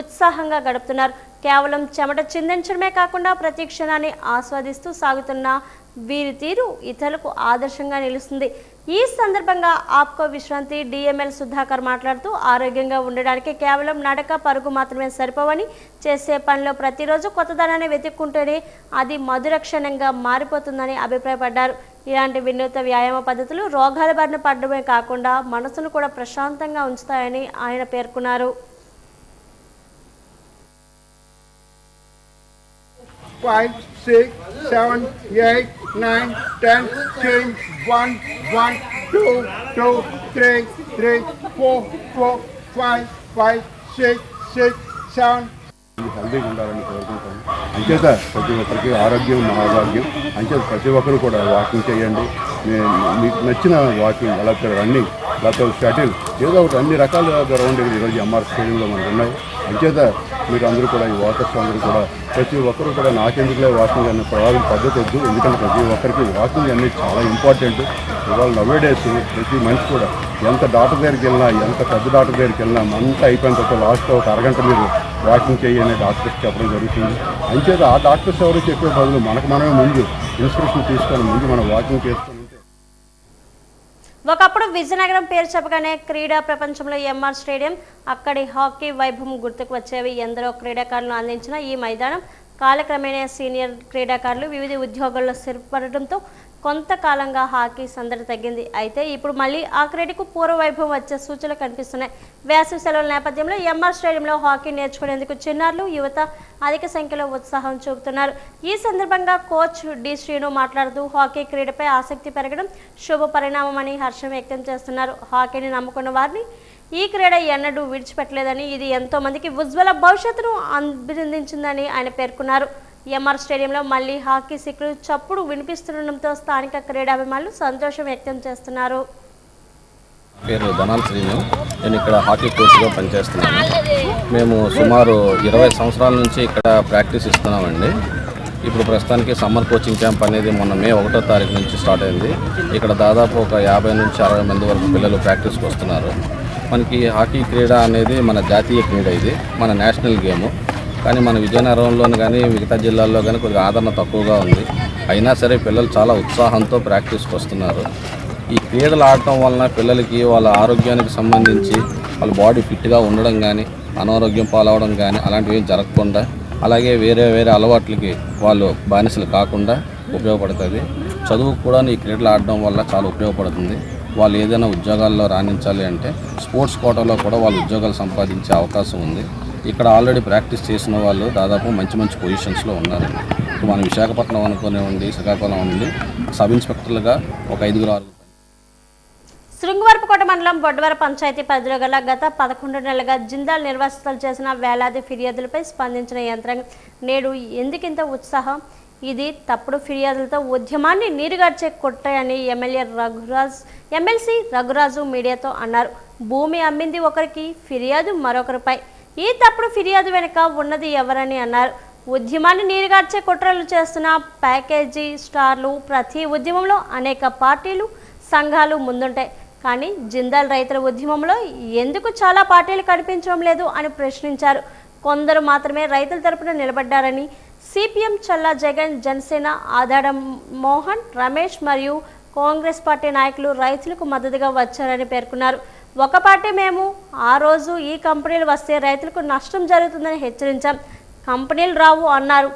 ఉత్సాహంగా గడుపుతున్నారు. కేవలం చెమట చిందించడమే కాకుండా ప్రతి క్షణాన్ని ఆస్వాదిస్తూ సాగుతున్న వీరి తీరు ఇతరులకు ఆదర్శంగా నిలుస్తుంది. ఈ సందర్భంగా ఆప్కో విశ్రాంతి డిఎంఎల్ సుధాకర్ మాట్లాడుతూ ఆరోగ్యంగా ఉండడానికి కేవలం నడక, పరుగు మాత్రమే సరిపోవని, చేసే పనిలో ప్రతిరోజు కొత్తదనాన్ని వెతుక్కుంటేనే అది మధుర క్షణంగా మారిపోతుందని అభిప్రాయపడ్డారు. ఇలాంటి వినూత్న వ్యాయామ పద్ధతులు రోగాల బారిన పడడమే కాకుండా మనసును కూడా ప్రశాంతంగా ఉంచుతాయని ఆయన పేర్కొన్నారు. 5, 6, 7, 8, 9, 10, 10, 1, 1, 2, 2, 3, 3, 4, 4, 5, 5, 6, 6, 7. హెల్దీగా ఉండాలని కోరుకుంటాను. అంచేత ప్రతి ఒక్కరికి ఆరోగ్యం మహాభాగ్యం. అంచేత ప్రతి ఒక్కరు కూడా వాకింగ్ చేయండి. మీకు నచ్చిన వాకింగ్, లేకపోతే రన్నింగ్, లేకపోతే షటిల్, ఏదో ఒకటి అన్ని రకాల గ్రౌండ్ ఈరోజు ఎంఆర్ స్టేడియంలో మనకు ఉన్నాయి. అంచేత మీరు అందరూ కూడా ఈ వాకర్స్ అందరూ కూడా ప్రతి ఒక్కరు కూడా నాకెందుకులే వాకింగ్ అనే పద్ధతి వద్దు. ఎందుకంటే ప్రతి ఒక్కరికి వాకింగ్ అనేది చాలా ఇంపార్టెంట్. ఇవాళ నవ్వే డేస్ ప్రతి మనిషి కూడా ఎంత డాక్టర్ దగ్గరికి వెళ్ళినా, ఎంత పెద్ద డాక్టర్ దగ్గరికి వెళ్ళినా అంతా అయిపోయిన తర్వాత లాస్ట్లో ఒక అరగంట మీరు వాకింగ్ చేయని డాక్టర్స్ చెప్పడం జరుగుతుంది. అంచేత ఆ డాక్టర్స్ ఎవరు చెప్పే బదులు మనమే ముందు ఇన్స్పిరేషన్ తీసుకొని ముందు మనం వాకింగ్ చేసుకొని. ఒకప్పుడు విజయనగరం పేరు చెప్పగానే క్రీడా ప్రపంచంలో ఎంఆర్ స్టేడియం, అక్కడి హాకీ వైభవం గుర్తుకు వచ్చేవి. ఎందరో క్రీడాకారులను అందించిన ఈ మైదానం కాలక్రమేణా సీనియర్ క్రీడాకారులు వివిధ ఉద్యోగాల్లో స్థిరపడటంతో కొంతకాలంగా హాకీ సందడి తగ్గింది. అయితే ఇప్పుడు మళ్ళీ ఆ క్రీడకు పూర్వ వైభవం వచ్చే సూచనలు కనిపిస్తున్నాయి. వేసవి సెలవుల నేపథ్యంలో ఎంఆర్ స్టేడియంలో హాకీ నేర్చుకునేందుకు చిన్నారులు, యువత అధిక సంఖ్యలో ఉత్సాహం చూపుతున్నారు. ఈ సందర్భంగా కోచ్ డి శ్రీను మాట్లాడుతూ హాకీ క్రీడపై ఆసక్తి పెరగడం శుభ పరిణామమని హర్షం వ్యక్తం చేస్తున్నారు. హాకీని నమ్ముకున్న వారిని ఈ క్రీడ ఎన్నడూ విడిచిపెట్టలేదని, ఇది ఎంతో మందికి ఉజ్వల భవిష్యత్తును అభినందించిందని ఆయన పేర్కొన్నారు. ఎంఆర్ స్టేడియంలో మళ్లీ హాకీ సిక్కులు చప్పుడు వినిపిస్తుండటంతో స్థానిక క్రీడాభిమానులు సంతోషం వ్యక్తం చేస్తున్నారు. పేరు ధనాల్ శ్రీను. నేను ఇక్కడ హాకీ కోచ్గా పనిచేస్తున్నాను. మేము సుమారు 20 సంవత్సరాల నుంచి ఇక్కడ ప్రాక్టీస్ ఇస్తున్నామండి. ఇప్పుడు ప్రస్తుతానికి సమ్మర్ కోచింగ్ క్యాంప్ అనేది మొన్న మే 1వ తారీఖు నుంచి స్టార్ట్ అయింది. ఇక్కడ దాదాపు ఒక 50 నుంచి 60 మంది వరకు పిల్లలు ప్రాక్టీస్కి వస్తున్నారు. మనకి హాకీ క్రీడ అనేది మన జాతీయ క్రీడ, ఇది మన నేషనల్ గేము. కానీ మన విజయనగరంలోని కానీ మిగతా జిల్లాల్లో కానీ కొద్దిగా ఆదరణ తక్కువగా ఉంది. అయినా సరే పిల్లలు చాలా ఉత్సాహంతో ప్రాక్టీస్కి వస్తున్నారు. ఈ క్రీడలు ఆడటం వలన పిల్లలకి వాళ్ళ ఆరోగ్యానికి సంబంధించి వాళ్ళ బాడీ ఫిట్గా ఉండడం కానీ, అనారోగ్యం పాలవడం కానీ అలాంటివి ఏం జరగకుండా, అలాగే వేరే అలవాట్లకి వాళ్ళు బానిసలు కాకుండా ఉపయోగపడుతుంది. చదువుకు కూడా ఈ క్రీడలు ఆడడం వల్ల చాలా ఉపయోగపడుతుంది. వాళ్ళు ఏదైనా ఉద్యోగాల్లో రాణించాలి అంటే స్పోర్ట్స్ కోటాలో కూడా వాళ్ళు ఉద్యోగాలు సంపాదించే అవకాశం ఉంది. ఇక్కడ ఆల్రెడీ ప్రాక్టీస్ చేసిన వాళ్ళు దాదాపు మంచి పొజిషన్స్లో ఉన్నారండి. మన విశాఖపట్నం అనుకునేవ్వండి, శ్రీకాకుళం ఉండి సబ్ ఇన్స్పెక్టర్లుగా ఒక 5-6. శృంగవరపుకోట మండలం బొడ్డవర పంచాయతీ పరిధిలో గల గత 11 నెలలుగా జిందాల్ నిర్వాసితులు చేసిన వేలాది ఫిర్యాదులపై స్పందించిన యంత్రాంగం నేడు ఎందుకింత ఉత్సాహం? ఇది తప్పుడు ఫిర్యాదులతో ఉద్యమాన్ని నీరుగార్చే కుట్రయని ఎమ్మెల్సీ రఘురాజు మీడియాతో అన్నారు. భూమి అమ్మింది ఒకరికి, ఫిర్యాదు మరొకరిపై. ఈ తప్పుడు ఫిర్యాదు వెనుక ఉన్నది ఎవరని అన్నారు. ఉద్యమాన్ని నీరుగార్చే కుట్రలు చేస్తున్న ప్యాకేజీ స్టార్లు ప్రతి ఉద్యమంలో అనేక పార్టీలు సంఘాలు ముందుంటాయి. కానీ జిందాల్ రైతుల ఉద్యమంలో ఎందుకు చాలా పార్టీలు కనిపించడం లేదు అని ప్రశ్నించారు. కొందరు మాత్రమే రైతుల తరపున నిలబడ్డారని, సిపిఎం చల్లా జగన్, జనసేన ఆదాడ మోహన్, రమేష్ మరియు కాంగ్రెస్ పార్టీ నాయకులు రైతులకు మద్దతుగా వచ్చారని పేర్కొన్నారు. ఒక పార్టీ మేము ఆ రోజు ఈ కంపెనీలు వస్తే రైతులకు నష్టం జరుగుతుందని హెచ్చరించాం. కంపెనీలు రావు అన్నారు.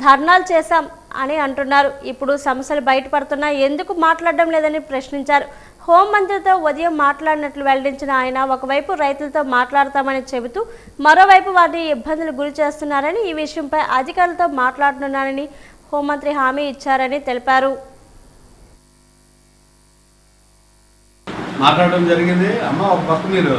ధర్నాలు చేశాం అని అంటున్నారు. ఇప్పుడు సమస్యలు బయటపడుతున్నా ఎందుకు మాట్లాడడం లేదని ప్రశ్నించారు. హోంమంత్రితో ఉదయం మాట్లాడినట్లు వెల్లడించిన ఆయన ఒకవైపు రైతులతో మాట్లాడతామని చెబుతూ మరోవైపు వారిని ఇబ్బందులు గురి చేస్తున్నారని, ఈ విషయంపై అధికారులతో మాట్లాడుతున్నారని హోంమంత్రి హామీ ఇచ్చారని తెలిపారు. మాట్లాడడం జరిగింది. అమ్మ ఒక పక్క మీరు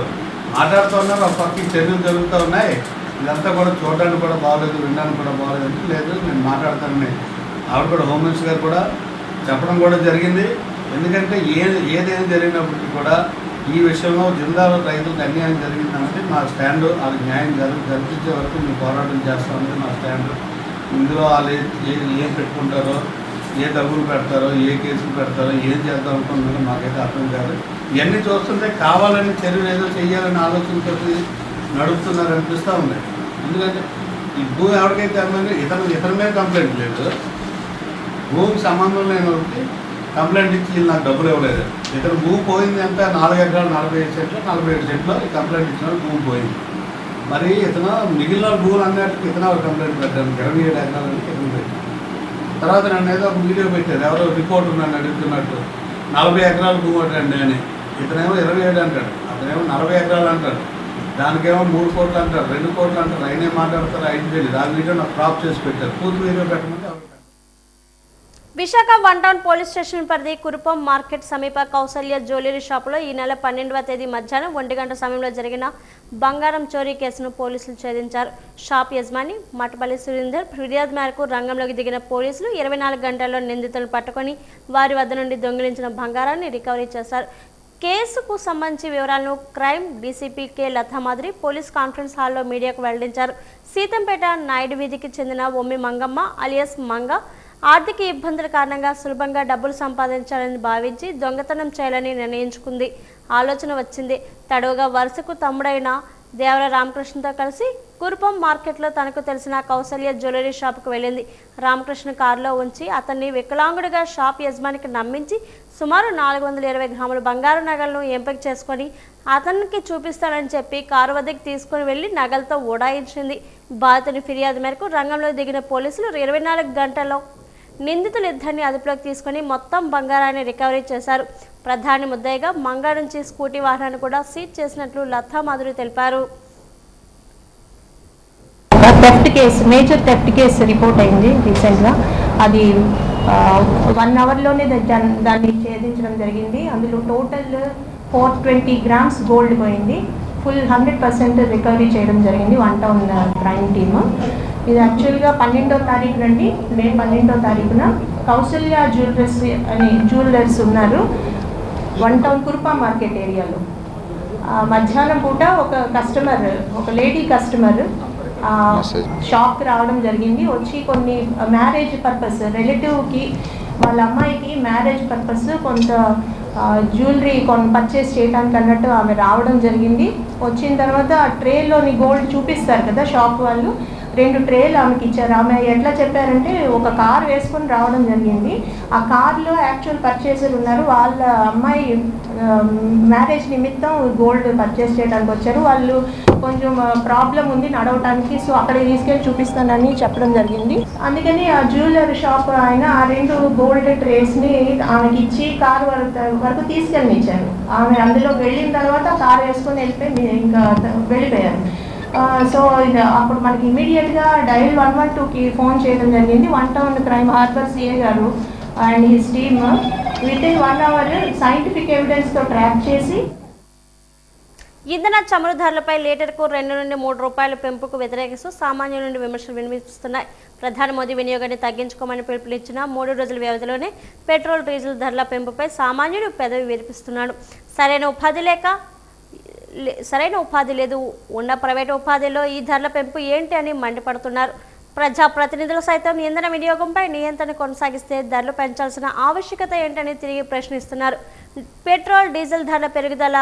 మాట్లాడుతూ ఉన్నారు, ఒక పక్క చర్యలు జరుగుతూ ఉన్నాయి. ఇదంతా కూడా చూడడానికి కూడా బాగలేదు, వినడానికి కూడా బాగలేదు. లేదు నేను మాట్లాడతానని ఆవిడ కూడా హోమ్ మినిస్టర్ గారు కూడా చెప్పడం కూడా జరిగింది. ఎందుకంటే ఏదేం జరిగినప్పటికీ కూడా ఈ విషయంలో జిల్లాలో రైతులకు అన్యాయం జరిగిందన్నది మా స్టాండు. అది న్యాయం జరిపించే వరకు మేము పోరాటం చేస్తామన్నది మా స్టాండు. ఇందులో వాళ్ళు ఏం పెట్టుకుంటారో, ఏ డబ్బులు పెడతారో, ఏ కేసులు పెడతారో, ఏం చేద్దాం అనుకుంటున్నారో మాకైతే అర్థం కాదు. ఇవన్నీ చూస్తుంటే కావాలని చర్యలు ఏదో చేయాలని ఆలోచనతో నడుపుతున్నారు అనిపిస్తూ ఉంది. ఎందుకంటే ఈ భూమి ఎవరికైతే అమ్మంటే ఇతని మీద కంప్లైంట్ లేదు, భూమికి సంబంధం లేని వాళ్ళకి కంప్లైంట్ ఇచ్చి వీళ్ళు నాకు డబ్బులు ఇవ్వలేదు. ఇతను భూమి పోయింది అంటే 4 ఎకరాలు 45 సెంట్లు 47 సెంట్లో ఈ కంప్లైంట్ ఇచ్చిన భూమి పోయింది. మరి ఇతను మిగిలిన భూములు అన్నిటికీ ఇతను కంప్లైంట్ పెట్టాను. 27 ఎకరాలని ఇతను పెట్టాను. తర్వాత నన్ను ఏదో ఒక వీడియో పెట్టారు, ఎవరో రిపోర్టర్ నన్ను అడుగుతున్నట్టు 40 ఎకరాలు భూమి అంటండి అని. ఇతనేమో 27 అంటాడు, అతనేమో 40 ఎకరాలు అంటాడు. దానికేమో 3 కోట్లు అంటారు, 2 కోట్లు అంటారు. అయినే మాట్లాడతారు, ఐదు తెలియదు. ఆ వీడియో నాకు క్రాప్ చేసి పెట్టారు. పూర్తి వీడియో పెట్టమంటే విశాఖ 1 టౌన్ పోలీస్ స్టేషన్ పరిధి కురుపం మార్కెట్ సమీప కౌసల్య జ్యువెలరీ షాపులో ఈ నెల 12వ తేదీ మధ్యాహ్నం 1 గంట సమయంలో జరిగిన బంగారం చోరీ కేసును పోలీసులు ఛేదించారు. షాప్ యజమాని మటపల్లి సురేందర్ ఫిర్యాదు మేరకు రంగంలోకి దిగిన పోలీసులు 24 గంటల్లో నిందితులను పట్టుకొని వారి వద్ద నుండి దొంగిలించిన బంగారాన్ని రికవరీ చేశారు. కేసుకు సంబంధించి వివరాలను crime DCP K Lathamadhuri police conference హాల్లో మీడియాకు వెల్లడించారు. సీతంపేట నాయుడు వీధికి చెందిన ఒమ్మి మంగమ్మ అలియాస్ మంగ ఆర్థిక ఇబ్బందుల కారణంగా సులభంగా డబ్బులు సంపాదించాలని భావించి దొంగతనం చేయాలని నిర్ణయించుకుంది. ఆలోచన వచ్చింది. తడవుగా వరుసకు తమ్ముడైన దేవర రామకృష్ణతో కలిసి కురుపం మార్కెట్లో తనకు తెలిసిన కౌసల్య జ్యువెలరీ షాపుకు వెళ్ళింది. రామకృష్ణ కారులో ఉంచి అతన్ని వికలాంగుడిగా షాప్ యజమానికి నమ్మించి సుమారు 420 గ్రాముల బంగారు నగలను ఎంపిక చేసుకొని అతనికి చూపిస్తానని చెప్పి కారు వద్దకు తీసుకుని వెళ్లి నగలతో ఓడాయించింది. బాధితుని ఫిర్యాదు మేరకు రంగంలో దిగిన పోలీసులు 24 గంటల్లో నిందితులు ఇద్దరిని అదుపులోకి తీసుకుని మొత్తం బంగారాన్ని రికవరీ చేశారు. ప్రధాని ముద్దాయిగా మంగా నుంచి స్కూటీ వాహనాన్ని కూడా సీజ్ చేసినట్లు లతామాధురి తెలిపారు. Theft case, major theft case report అయింది రీసెంట్గా. అది 1 అవర్లోనే దాన్ని ఛేదించడం జరిగింది. అందులో టోటల్ 420 గ్రామ్స్ గోల్డ్ పోయింది. ఫుల్ 100% రికవరీ చేయడం జరిగింది 1 టౌన్ క్రైమ్ టీమ్. ఇది యాక్చువల్గా 12వ తారీఖు నుండి మే 12వ తారీఖున కౌసల్య జ్యువెలర్స్ అని జ్యువెలర్స్ ఉన్నారు. వన్ టౌన్ కురుపా మార్కెట్ ఏరియాలో మధ్యాహ్నం పూట ఒక లేడీ కస్టమర్ షాప్కి రావడం జరిగింది. వచ్చి కొన్ని మ్యారేజ్ పర్పస్ రిలేటివ్కి వాళ్ళ అమ్మాయికి మ్యారేజ్ పర్పస్ కొంత జ్యువెలరీ పర్చేస్ చేయడానికి అన్నట్టు ఆమె రావడం జరిగింది. వచ్చిన తర్వాత ఆ ట్రేలోని గోల్డ్ చూపిస్తారు కదా షాప్ వాళ్ళు, 2 ట్రేలు ఆమెకి ఇచ్చారు. ఆమె ఎట్లా చెప్పారంటే ఒక కార్ వేసుకొని రావడం జరిగింది. ఆ కార్లో యాక్చువల్ పర్చేసర్ ఉన్నారు. వాళ్ళ అమ్మాయి మ్యారేజ్ నిమిత్తం గోల్డ్ పర్చేస్ చేయడానికి వచ్చారు. వాళ్ళు కొంచెం ప్రాబ్లం ఉంది నడవటానికి, సో అక్కడికి తీసుకెళ్ళి చూపిస్తానని చెప్పడం జరిగింది. అందుకని ఆ జ్యువెలరీ షాప్ ఆయన ఆ 2 గోల్డ్ ట్రేస్ని ఆమెకి ఇచ్చి కార్ వరకు తీసుకెళ్ళి ఇచ్చారు. ఆమె అందులో వెళ్ళిన తర్వాత కార్ వేసుకొని వెళ్ళిపోయి ఇంకా వెళ్ళిపోయారు. సో ఇది అప్పుడు మనకి ఇమీడియట్గా డయల్ 112కి ఫోన్ చేయడం జరిగింది. One town crime harbour CI గారు and his team within 1 hour scientific ఎవిడెన్స్తో ట్రాక్ చేసి ఇంధన చమురు ధరలపై లీటర్కు 2 నుండి 3 రూపాయల పెంపుకు వ్యతిరేకిస్తూ సామాన్యుల నుండి విమర్శలు వినిపిస్తున్నాయి. ప్రధాని మోదీ వినియోగాన్ని తగ్గించుకోమని పిలుపునిచ్చిన 3 రోజుల వ్యవధిలోనే పెట్రోల్ డీజిల్ ధరల పెంపుపై సామాన్యుడు పెదవి విరిపిస్తున్నాడు. సరైన ఉపాధి లేదు, ఉన్న ప్రైవేటు ఉపాధిలో ఈ ధరల పెంపు ఏంటి అని మండిపడుతున్నారు. ప్రజాప్రతినిధులు సైతం ఇంధన వినియోగంపై నియంత్రణ కొనసాగిస్తే ధరలు పెంచాల్సిన ఆవశ్యకత ఏంటని తిరిగి ప్రశ్నిస్తున్నారు. పెట్రోల్ డీజిల్ ధరల పెరుగుదల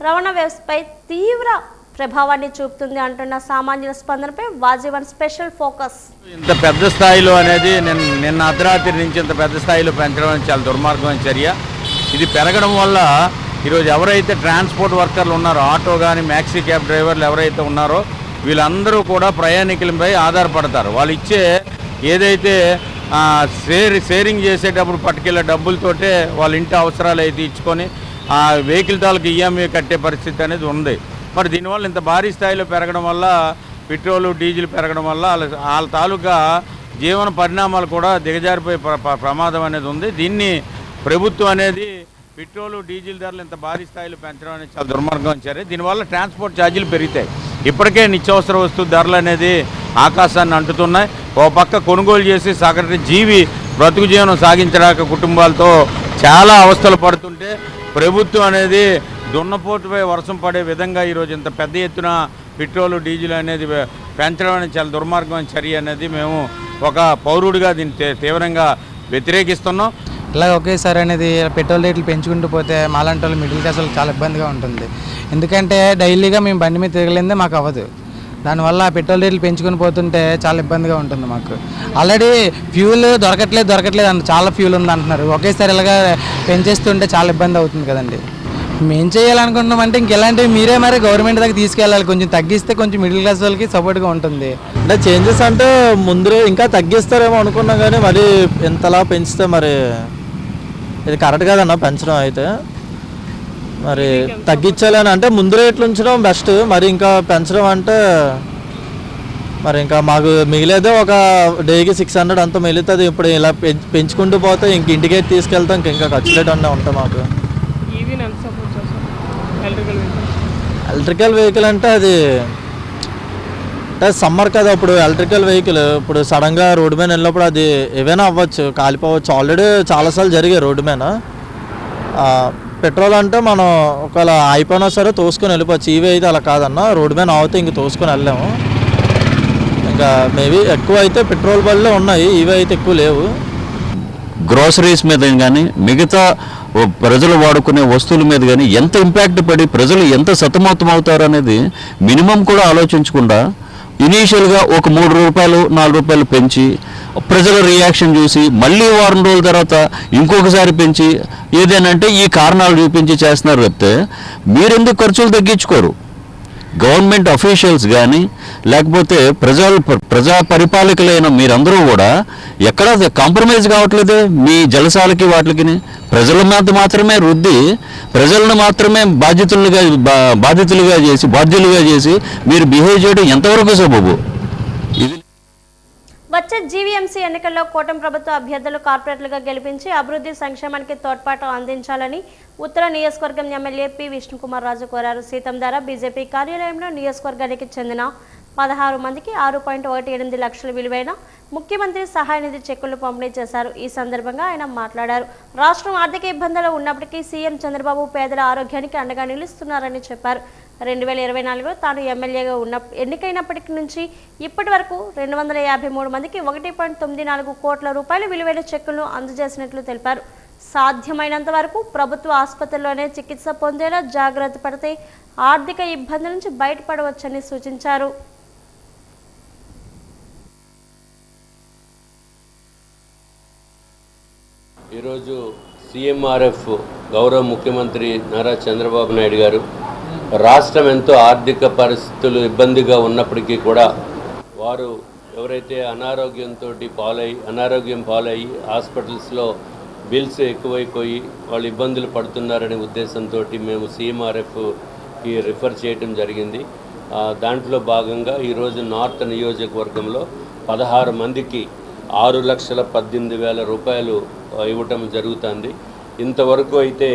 రవాణా వ్యవస్థపై తీవ్ర ప్రభావాన్ని చూపుతుంది అంటున్న సామాన్యుల స్పందనపై వాజీవన్ స్పెషల్ ఫోకస్. ఇంత పెద్ద స్థాయిలో అనేది నిన్న అర్ధరాత్రి నుంచి ఇంత పెద్ద స్థాయిలో పెంచడం చాలా దుర్మార్గమైన చర్య. ఇది పెరగడం వల్ల ఈరోజు ఎవరైతే ట్రాన్స్పోర్ట్ వర్కర్లు ఉన్నారో, ఆటో కానీ మ్యాక్సీ క్యాబ్ డ్రైవర్లు ఎవరైతే ఉన్నారో వీళ్ళందరూ కూడా ప్రయాణికులపై ఆధారపడతారు. వాళ్ళు ఇచ్చే ఏదైతే షేరింగ్ చేసేటప్పుడు పట్టుకెళ్ళే డబ్బులతోటే వాళ్ళ ఇంటి అవసరాలు అయితే ఇచ్చుకొని ఆ వెహికల్ తాలూకు ఈఎంఐ కట్టే పరిస్థితి అనేది ఉంది. మరి దీనివల్ల ఇంత భారీ స్థాయిలో పెరగడం వల్ల పెట్రోలు డీజిల్ పెరగడం వల్ల వాళ్ళ తాలూకా జీవన పరిణామాలు కూడా దిగజారిపోయే ప్రమాదం అనేది ఉంది. దీన్ని ప్రభుత్వం అనేది పెట్రోలు డీజిల్ ధరలు ఇంత భారీ స్థాయిలో పెంచడం అనేది చాలా దుర్మార్గం చర్య. దీనివల్ల ట్రాన్స్పోర్ట్ ఛార్జీలు పెరుగుతాయి. ఇప్పటికే నిత్యావసర వస్తువు ధరలు అనేది ఆకాశాన్ని అంటుతున్నాయి. ఓ పక్క కొనుగోలు చేసి సగటు జీవి బ్రతుకు జీవనం సాగించడానికి కుటుంబాలతో చాలా అవస్థలు పడుతుంటే ప్రభుత్వం అనేది దున్నపోటుపై వర్షం పడే విధంగా ఈరోజు ఇంత పెద్ద ఎత్తున పెట్రోలు డీజిల్ అనేది పెంచడం అనేది చాలా దుర్మార్గమైన చర్య అనేది మేము ఒక పౌరుడిగా దీన్ని తీవ్రంగా వ్యతిరేకిస్తున్నాం. ఇలా ఒకేసారి అనేది పెట్రోల్ రేట్లు పెంచుకుంటూ పోతే మాలాంటి వాళ్ళు మిడిల్ క్లాస్ వాళ్ళకి చాలా ఇబ్బందిగా ఉంటుంది. ఎందుకంటే డైలీగా మేము బండి మీద తిరగలేదే మాకు అవ్వదు. దానివల్ల పెట్రోల్ రేట్లు పెంచుకొని పోతుంటే చాలా ఇబ్బందిగా ఉంటుంది మాకు. ఆల్రెడీ ఫ్యూల్ దొరకట్లేదు అంత చాలా ఫ్యూల్ ఉంది అంటున్నారు. ఒకేసారి ఇలాగా పెంచేస్తుంటే చాలా ఇబ్బంది అవుతుంది కదండి. మేము చేయాలనుకుంటున్నామంటే ఇంకెలాంటివి మీరే మరి గవర్నమెంట్ దగ్గర తీసుకెళ్ళాలి. కొంచెం తగ్గిస్తే కొంచెం మిడిల్ క్లాస్ వాళ్ళకి సపోర్ట్గా ఉంటుంది. అంటే చేంజెస్ అంటే ముందు ఇంకా తగ్గిస్తారేమో అనుకున్నాం, కానీ మరి ఇంతలా పెంచితే మరి ఇది కరెక్ట్ కాదన్నా పెంచడం. అయితే మరి తగ్గించాలని అంటే ముందు రేట్లు ఉంచడం బెస్ట్. మరి ఇంకా పెంచడం అంటే మరి ఇంకా మాకు మిగిలేదే ఒక డేకి 600 అంత మిగులుతుంది. ఇప్పుడు ఇలా పెంచుకుంటూ పోతే ఇంక ఇంటికి తీసుకెళ్తాం, ఇంకా ఖర్చు రేట్ అన్నీ ఉంటాయి మాకు. ఎలక్ట్రికల్ వెహికల్ అంటే అది సమ్మర్ కదా, ఇప్పుడు ఎలక్ట్రికల్ వెహికల్ ఇప్పుడు సడన్గా రోడ్డు మీద వెళ్ళినప్పుడు అది ఏవైనా అవ్వచ్చు, కాలిపోవచ్చు. ఆల్రెడీ చాలాసార్లు జరిగాయి రోడ్డు మీద. పెట్రోల్ అంటే మనం ఒకవేళ అయిపోయినా సరే తోసుకొని వెళ్ళిపోవచ్చు. ఈవీ అయితే అలా కాదన్న, రోడ్డు మీద ఆగితే ఇంక తోసుకొని వెళ్ళాము. ఇంకా మేబీ ఎక్కువ అయితే పెట్రోల్ బళ్ళే ఉన్నాయి, ఈవీ అయితే ఎక్కువ లేవు. గ్రోసరీస్ మీద కానీ మిగతా ప్రజలు వాడుకునే వస్తువుల మీద కానీ ఎంత ఇంపాక్ట్ పడి ప్రజలు ఎంత సతమతం అవుతారు అనేది మినిమం కూడా ఆలోచించకుండా ఇనీషియల్గా ఒక 3 రూపాయలు 4 రూపాయలు పెంచి ప్రజల రియాక్షన్ చూసి మళ్ళీ వారం రోజుల తర్వాత ఇంకొకసారి పెంచి ఏదేనంటే ఈ కారణాలు చూపించి చేస్తున్నారు తప్పితే మీరెందుకు ఖర్చులు తగ్గించుకోరు? గవర్నమెంట్ అఫీషియల్స్ కానీ లేకపోతే ప్రజా పరిపాలకులైన మీరందరూ కూడా ఎక్కడ కాంప్రమైజ్ కావట్లేదే మీ జలసాలకి వాటికి. ప్రజల మీద మాత్రమే రుద్ది ప్రజలను మాత్రమే బాధ్యులుగా చేసి మీరు బిహేవ్ చేయడం ఎంతవరకు సబబు? ఇది వచ్చే జీవీఎంసీ ఎన్నికల్లో కూటమి ప్రభుత్వ అభ్యర్థులు కార్పొరేట్లుగా గెలిపించి అభివృద్ధి సంక్షేమానికి తోడ్పాటు అందించాలని ఉత్తర నియోజకవర్గం ఎమ్మెల్యే పి విష్ణుకుమార్ రాజు కోరారు. సీతంధార బీజేపీ కార్యాలయంలో నియోజకవర్గానికి చెందిన 16 మందికి 6.18 లక్షల విలువైన ముఖ్యమంత్రి సహాయ నిధి చెక్కులు పంపిణీ చేశారు. ఈ సందర్భంగా ఆయన మాట్లాడారు. రాష్ట్రం ఆర్థిక ఇబ్బందులు ఉన్నప్పటికీ సీఎం చంద్రబాబు పేదల ఆరోగ్యానికి అండగా నిలుస్తున్నారని చెప్పారు. 2024లో తాను ఎమ్మెల్యేగా ఎన్నికైనప్పటి నుంచి ఇప్పటి వరకు 253 మందికి 1.94 కోట్ల రూపాయల విలువైన చెక్కులను అందజేసినట్లు తెలిపారు. సాధ్యమైనంత వరకు ప్రభుత్వ ఆసుపత్రుల్లోనే చికిత్స పొందేలా జాగ్రత్త పడితే ఆర్థిక ఇబ్బందుల నుంచి బయటపడవచ్చని సూచించారు. ఈరోజు సీఎంఆర్ఎఫ్ గౌరవ ముఖ్యమంత్రి నారా చంద్రబాబు నాయుడు గారు రాష్ట్రం ఎంతో ఆర్థిక పరిస్థితులు ఇబ్బందిగా ఉన్నప్పటికీ కూడా వారు ఎవరైతే అనారోగ్యం పాలయ్యి హాస్పిటల్స్లో బిల్స్ ఎక్కువైపోయి వాళ్ళు ఇబ్బందులు పడుతున్నారనే ఉద్దేశంతో మేము సీఎంఆర్ఎఫ్కి రిఫర్ చేయడం జరిగింది. దాంట్లో భాగంగా ఈరోజు నార్త్ నియోజకవర్గంలో 16 మందికి 6,18,000 రూపాయలు ఇవ్వటం జరుగుతుంది. ఇంతవరకు అయితే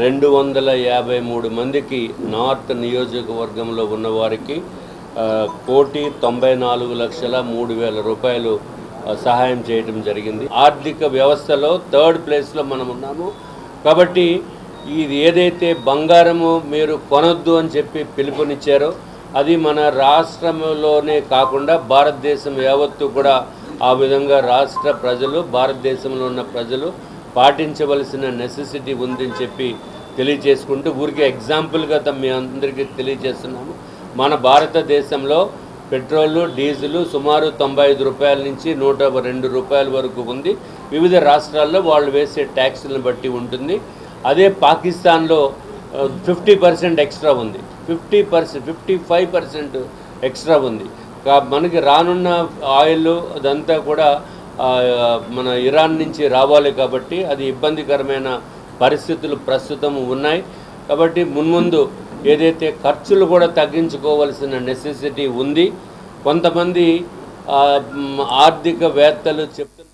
253 మందికి నార్త్ నియోజకవర్గంలో ఉన్నవారికి 1,94,03,000 రూపాయలు సహాయం చేయడం జరిగింది. ఆర్థిక వ్యవస్థలో 3rd ప్లేస్లో మనం ఉన్నాము. కాబట్టి ఇది ఏదైతే బంగారము మీరు కొనొద్దు అని చెప్పి పిలుపునిచ్చారో అది మన రాష్ట్రంలోనే కాకుండా భారతదేశం యావత్తు కూడా ఆ విధంగా రాష్ట్ర ప్రజలు భారతదేశంలో ఉన్న ప్రజలు పాటించవలసిన నెసెసిటీ ఉందని చెప్పి తెలియజేసుకుంటూ ఊరికే ఎగ్జాంపుల్గా మీ అందరికీ తెలియజేస్తున్నాము. మన భారతదేశంలో పెట్రోలు డీజిలు సుమారు 95 రూపాయల నుంచి 102 రూపాయల వరకు ఉంది. వివిధ రాష్ట్రాల్లో వాళ్ళు వేసే ట్యాక్స్లను బట్టి ఉంటుంది. అదే పాకిస్తాన్లో 50% ఎక్స్ట్రా ఉంది, 55% ఎక్స్ట్రా ఉంది. మనకి రానున్న ఆయిల్ అదంతా కూడా మన ఇరాన్ నుంచి రావాలి కాబట్టి అది ఇబ్బందికరమైన పరిస్థితులు ప్రస్తుతం ఉన్నాయి. కాబట్టి మున్ముందు ఏదైతే ఖర్చులు కూడా తగ్గించుకోవాల్సిన నెసెసిటీ ఉంది. కొంతమంది ఆర్థికవేత్తలు చెప్తున్నారు.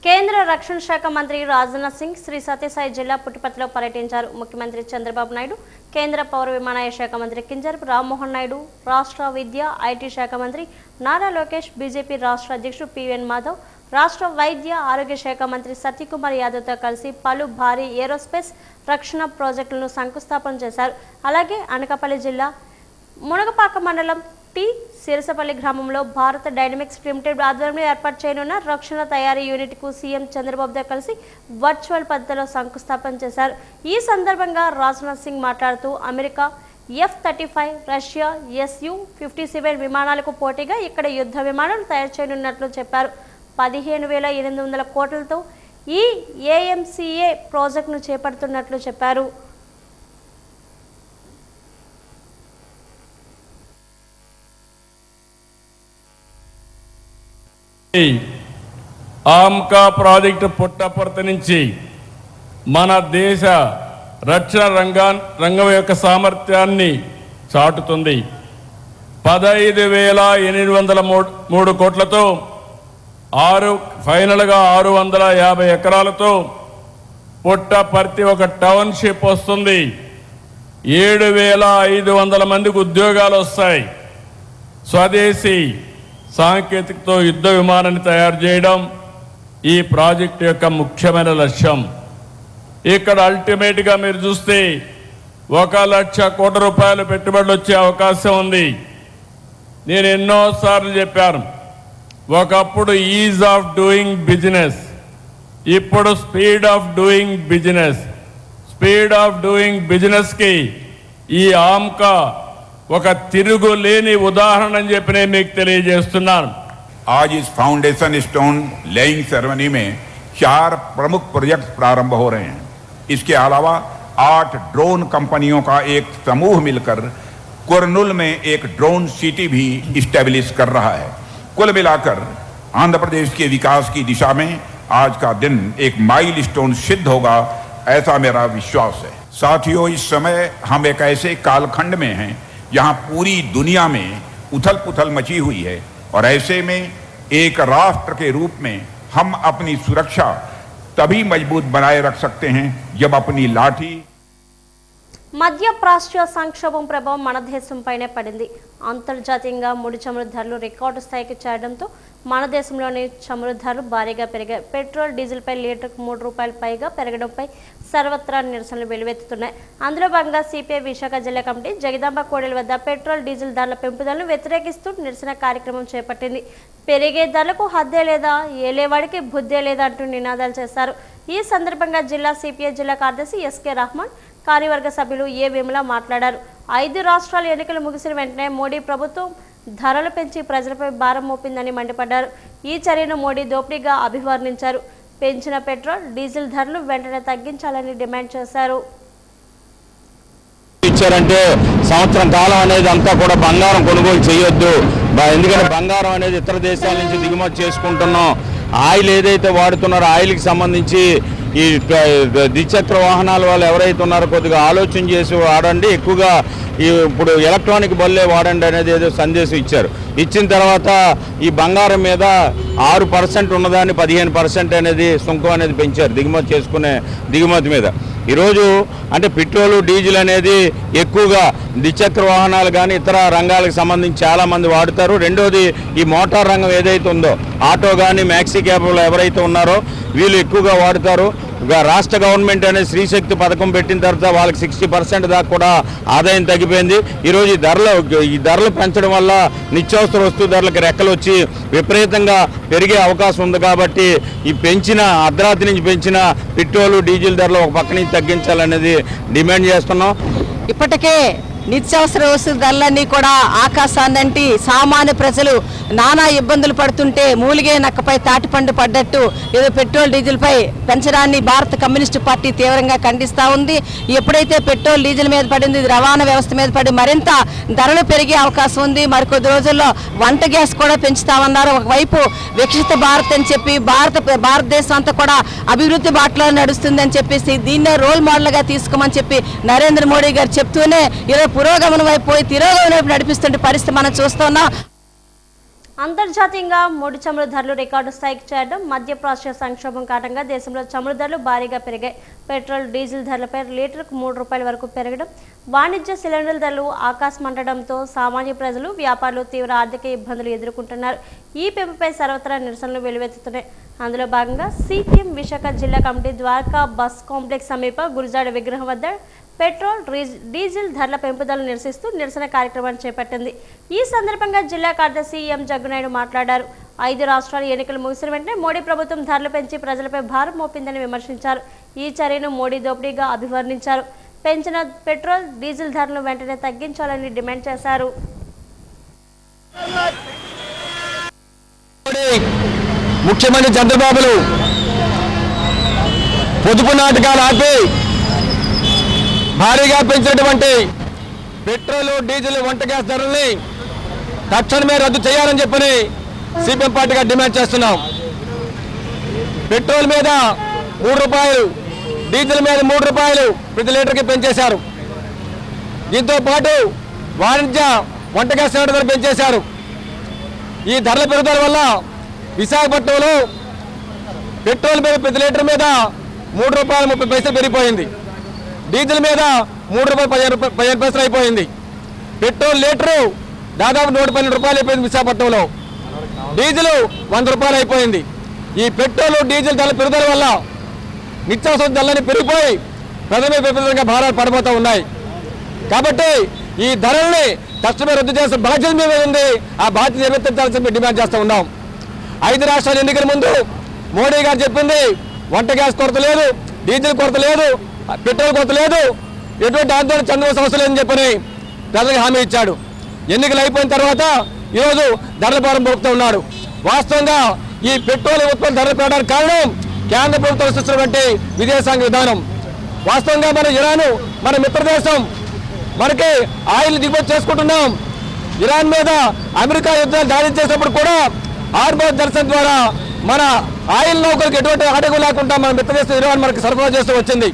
కేంద్ర రక్షణ శాఖ మంత్రి రాజ్నాథ్ సింగ్ శ్రీ సత్యసాయి జిల్లా పుట్టపర్తిలో పర్యటించారు. ముఖ్యమంత్రి చంద్రబాబు నాయుడు, కేంద్ర పౌర విమానయాన శాఖ మంత్రి కింజరపు రామ్మోహన్ నాయుడు, రాష్ట్ర విద్య ఐటీ శాఖ మంత్రి నారా లోకేష్, బీజేపీ రాష్ట్ర అధ్యక్షుడు పివిఎన్ మాధవ్, రాష్ట్ర వైద్య ఆరోగ్య శాఖ మంత్రి సత్యకుమార్ యాదవ్తో కలిసి పలు భారీ ఏరోస్పేస్ రక్షణ ప్రాజెక్టులను శంకుస్థాపన చేశారు. అలాగే అనకాపల్లి జిల్లా మునగపాక మండలం టి సిరసపల్లి గ్రామంలో భారత డైనమిక్స్ లిమిటెడ్ ఆధ్వర్యంలో ఏర్పాటు చేయనున్న రక్షణ తయారీ యూనిట్కు సీఎం చంద్రబాబుతో కలిసి వర్చువల్ పద్ధతిలో శంకుస్థాపన చేశారు. ఈ సందర్భంగా రాజ్నాథ్ సింగ్ మాట్లాడుతూ అమెరికా F-35, రష్యా Su-57 విమానాలకు పోటీగా ఇక్కడ యుద్ధ విమానాలు తయారు చేయనున్నట్లు చెప్పారు. 15,800 కోట్లతో ఈ AMCA ప్రాజెక్టును చేపడుతున్నట్లు చెప్పారు. ఆమ్కా ప్రాజెక్టు పుట్టపర్తి నుంచి మన దేశ రక్షణ రంగం యొక్క సామర్థ్యాన్ని చాటుతుంది. 15,803 కోట్లతో ఫైనల్గా 650 ఎకరాలతో పుట్టపర్తి ఒక టౌన్షిప్ వస్తుంది. 7,500 మందికి ఉద్యోగాలు వస్తాయి. స్వదేశీ సాంకేతికతో యుద్ధ విమానాన్ని తయారు చేయడం ఈ ప్రాజెక్టు యొక్క ముఖ్యమైన లక్ష్యం. ఇక్కడ అల్టిమేట్గా మీరు చూస్తే 1,00,000 కోట్ల రూపాయలు పెట్టుబడులు వచ్చే అవకాశం ఉంది. నేను ఎన్నోసార్లు చెప్పాను, ఒకప్పుడు ఈజ్ ఆఫ్ డూయింగ్ బిజినెస్, ఇప్పుడు speed of doing business. Speed of doing బిజినెస్కి ఈ ఆమ్కా ఒక తిరుగులేని ఉదాహరణ అని చెప్పి నేను మీకు తెలియజేస్తున్నాను. आज इस फाउंडेशन स्टोन लेइंग सेरेमनी में 4 प्रमुख प्रोजेक्ट प्रारंभ हो रहे हैं. इसके अलावा 8 ड्रोन कंपनियों का एक समूह मिलकर कुरनूल में एक ड्रोन सिटी भी इस्टेब्लिश कर रहा है. कुल मिलाकर आंध्र प्रदेश के विकास की दिशा में आज का दिन एक माइलस्टोन सिद्ध होगा, ऐसा मेरा विश्वास है. साथियों, इस समय हम एक ऐसे कालखंड में हैं जहां पूरी दुनिया में उथल पुथल मची हुई है और ऐसे में एक राष्ट्र के रूप में हम अपनी सुरक्षा तभी मजबूत बनाए रख सकते हैं जब अपनी लाठी. మధ్య ప్రాచ్య సంక్షోభం ప్రభావం మన దేశంపైనే పడింది. అంతర్జాతీయంగా ముడి చమురు ధరలు రికార్డు స్థాయికి చేరడంతో మన దేశంలోని చమురు ధరలు భారీగా పెరిగాయి. పెట్రోల్, డీజిల్పై లీటర్కు ₹3 పైగా పెరగడంపై సర్వత్రా నిరసనలు వెలువెత్తుతున్నాయి. అందులో భాగంగా సిపిఐ విశాఖ జిల్లా కమిటీ జగదాంబ కోడెల వద్ద పెట్రోల్, డీజిల్ ధరల పెంపుదలను వ్యతిరేకిస్తూ నిరసన కార్యక్రమం చేపట్టింది. పెరిగే ధరలకు హద్దే లేదా, ఏలేవాడికి బుద్ధే లేదా అంటూ నినాదాలు చేశారు. ఈ సందర్భంగా జిల్లా సిపిఐ జిల్లా కార్యదర్శి ఎస్కే రహమాన్, కార్యవర్గ సభ్యులు ఏ విమల మాట్లాడారు. 5 రాష్ట్రాల ఎన్నికలు ముగిసిన వెంటనే మోడీ ప్రభుత్వం ధరలు పెంచి ప్రజలపై భారం మోపిందని మండిపడ్డారు. ఈ చర్యను మోడీ దోపిడీగా అభివర్ణించారు. పెంచిన పెట్రోల్, డీజిల్ ధరలు వెంటనే తగ్గించాలని డిమాండ్ చేశారు. ఇచ్చారంటే సంవత్సరం కాలం అనేది అంతా కూడా బంగారం కొనుగోలు చేయొద్దు. ఎందుకంటే బంగారం అనేది ఇతర దేశాల నుంచి దిగుమతి చేసుకుంటున్నాం. ఆయిల్ ఏదైతే వాడుతున్నారో ఆయిల్కి సంబంధించి ఈ ద్విచక్ర వాహనాల వాళ్ళు ఎవరైతే ఉన్నారో కొద్దిగా ఆలోచన చేసి వాడండి, ఎక్కువగా ఇప్పుడు ఎలక్ట్రానిక్ బల్లే వాడండి అనేది ఏదో సందేశం ఇచ్చారు. ఇచ్చిన తర్వాత ఈ బంగారం మీద 6% ఉన్నదాన్ని 15% అనేది సుంకం అనేది పెంచారు దిగుమతి మీద. ఈరోజు అంటే పెట్రోలు, డీజిల్ అనేది ఎక్కువగా ద్విచక్ర వాహనాలు కానీ ఇతర రంగాలకు సంబంధించి చాలామంది వాడుతారు. రెండోది ఈ మోటార్ రంగం ఏదైతే ఉందో, ఆటో కానీ మ్యాక్సీ క్యాబ్లు ఎవరైతే ఉన్నారో వీళ్ళు ఎక్కువగా వాడుతారు. రాష్ట్ర గవర్నమెంట్ అనేది శ్రీశక్తి పథకం పెట్టిన తర్వాత వాళ్ళకి 60% దాకా కూడా ఆదాయం తగ్గిపోయింది. ఈరోజు ఈ ధరలు పెంచడం వల్ల నిత్యావసర వస్తువు ధరలకు రెక్కలు వచ్చి విపరీతంగా పెరిగే అవకాశం ఉంది. కాబట్టి ఈ అర్ధరాత్రి నుంచి పెంచిన పెట్రోలు, డీజిల్ ధరలు ఒక పక్క నుంచి తగ్గించాలనేది డిమాండ్ చేస్తున్నాం. ఇప్పటికే నిత్యావసర వస్తువుల ధరలన్నీ కూడా ఆకాశాన్నంటి సామాన్య ప్రజలు నానా ఇబ్బందులు పడుతుంటే మూలిగే నక్కపై తాటిపండు పడ్డట్టు ఏదో పెట్రోల్, డీజిల్పై పెంచడాన్ని భారత కమ్యూనిస్టు పార్టీ తీవ్రంగా ఖండిస్తూ ఉంది. ఎప్పుడైతే పెట్రోల్, డీజిల్ మీద పడింది, రవాణా వ్యవస్థ మీద పడి మరింత ధరలు పెరిగే అవకాశం ఉంది. మరికొద్ది రోజుల్లో వంట గ్యాస్ కూడా పెంచుతామన్నారు. ఒకవైపు వికసిత భారత్ అని చెప్పి భారతదేశం అంతా కూడా అభివృద్ధి బాటలో నడుస్తుందని చెప్పేసి దీన్నే రోల్ మోడల్గా తీసుకోమని చెప్పి నరేంద్ర మోడీ గారు చెప్తూనే ఈరోజు పురోగమనం వైపు పోయి తిరోగమనం వైపు నడిపిస్తుంటే పరిస్థితి మనం చూస్తున్నాం. అంతర్జాతీయంగా ముడి చమురు ధరలు రికార్డు స్థాయికి చేరడం, మధ్యప్రాచ్య సంక్షోభం కారణంగా దేశంలో చమురు ధరలు భారీగా పెరిగాయి. పెట్రోల్, డీజిల్ ధరలపై లీటర్కు ₹3 వరకు పెరగడం, వాణిజ్య సిలిండర్ల ధరలు ఆకాశమంటడంతో సామాన్య ప్రజలు, వ్యాపారులు తీవ్ర ఆర్థిక ఇబ్బందులు ఎదుర్కొంటున్నారు. ఈ పెంపుపై సర్వత్రా నిరసనలు వెలువెత్తుతున్నాయి. అందులో భాగంగా సిపిఎం విశాఖ జిల్లా కమిటీ ద్వారకా బస్ కాంప్లెక్స్ సమీప గురుజాడ విగ్రహం వద్ద పెట్రోల్, డీజిల్ ధరల పెంపుదలను నిరసిస్తూ నిరసన కార్యక్రమాన్ని చేపట్టింది. ఈ సందర్భంగా జిల్లా కార్యదర్శి ఎం జగ్గునాయుడు మాట్లాడారు. 5 రాష్ట్రాల ఎన్నికలు ముగిసిన వెంటనే మోడీ ప్రభుత్వం ధరలు పెంచి ప్రజలపై భారం మోపిందని విమర్శించారు. ఈ చర్యను మోడీ దోపిడీగా అభివర్ణించారు. పెంచిన పెట్రోల్, డీజిల్ ధరలను వెంటనే తగ్గించాలని డిమాండ్ చేశారు. ముఖ్యమంత్రి చంద్రబాబులు పొదుపు నాటకాలు ఆపి భారీగా పెంచినటువంటి పెట్రోల్, డీజిల్, వంట గ్యాస్ ధరల్ని తక్షణమే రద్దు చేయాలని చెప్పని సిపిఎం పార్టీగా డిమాండ్ చేస్తున్నాం. పెట్రోల్ మీద ₹3, డీజిల్ మీద ₹3 ప్రతి లీటర్కి పెంచేశారు. దీంతో పాటు వాణిజ్య వంట గ్యాస్ సిలిండర్ ధర పెంచేశారు. ఈ ధరల పెరుగుదల వల్ల విశాఖపట్నంలో పెట్రోల్ మీద ప్రతి లీటర్ మీద ₹3.30 పెరిగిపోయింది. డీజిల్ మీద ₹3.15 అయిపోయింది. పెట్రోల్ లీటరు దాదాపు ₹112 అయిపోయింది విశాఖపట్నంలో. డీజిల్ ₹100 అయిపోయింది. ఈ పెట్రోల్, డీజిల్ ధరల పెరుగుదల వల్ల నిత్యావసర ధరలన్నీ పెరిగిపోయి ప్రజలపై విపరీతంగా భారాలు పడిపోతూ ఉన్నాయి. కాబట్టి ఈ ధరల్ని తక్షణమే రద్దు చేసిన బాధ్యత మీద ఉంది. ఆ బాధ్యత నిర్వర్తించాల్సి డిమాండ్ చేస్తూ ఉన్నాం. 5 రాష్ట్రాల ఎన్నికల ముందు మోడీ గారు చెప్పింది వంట గ్యాస్ కొరత లేదు, డీజిల్ కొరత లేదు, పెట్రోల్ కొరత లేదు, ఎటువంటి ఆందోళన చెందవలసిన అవసరం లేదని చెప్పని ప్రజలకు హామీ ఇచ్చాడు. ఎన్నికలు అయిపోయిన తర్వాత ఈరోజు ధరల భారం మోపుతూ ఉన్నాడు. వాస్తవంగా ఈ పెట్రోల్ ఉత్పత్తి ధరలు పెరగడానికి కారణం కేంద్ర ప్రభుత్వం సృష్టించినటువంటి విదేశాంగ విధానం. వాస్తవంగా మన ఇరాన్ మన మిత్రదేశం, మనకి ఆయిల్ దిగుమతి చేసుకుంటున్నాం. ఇరాన్ మీద అమెరికా యుద్ధాలు దాడి చేసినప్పుడు కూడా హార్మోజ్ జలసంధి ద్వారా మన ఆయిల్ నౌకలకు ఎటువంటి ఆటంకం లేకుండా మన మిత్రదేశం ఇరాన్ మనకు సరఫరా చేస్తూ వచ్చింది.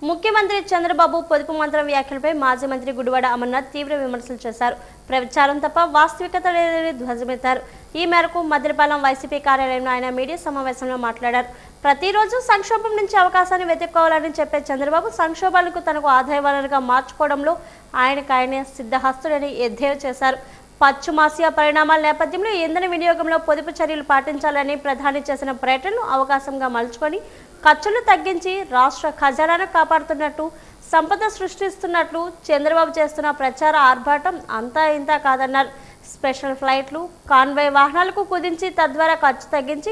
ముఖ్యమంత్రి చంద్రబాబు పొదుపు మంత్రం వ్యాఖ్యలపై మాజీ మంత్రి గుడివాడ అమర్నాథ్ తీవ్ర విమర్శలు చేశారు. ప్రచారం తప్ప వాస్తవికత లేదని ధ్వజమెత్తారు. ఈ మేరకు మద్దిలపాలెం వైసీపీ కార్యాలయంలో ఆయన మీడియా సమావేశంలో మాట్లాడారు. ప్రతిరోజు సంక్షోభం నుంచి అవకాశాన్ని వెతుక్కోవాలని చెప్పే చంద్రబాబు సంక్షోభాలకు తనకు ఆదాయ వనరుగా మార్చుకోవడంలో ఆయనకు ఆయనే సిద్ధహస్తుడని ఎద్దేవా చేశారు. పశ్చిమాసియా పరిణామాల నేపథ్యంలో ఇంధన వినియోగంలో పొదుపు చర్యలు పాటించాలని ప్రధాని చేసిన పర్యటనను అవకాశంగా మలుచుకొని ఖర్చులు తగ్గించి రాష్ట్ర ఖజానాను కాపాడుతున్నట్టు, సంపద సృష్టిస్తున్నట్లు చంద్రబాబు చేస్తున్న ప్రచార ఆర్భాటం అంతా ఇంతా కాదన్నారు. స్పెషల్ ఫ్లైట్లు, కాన్వాయ్ వాహనాలకు కుదించి తద్వారా ఖర్చు తగ్గించి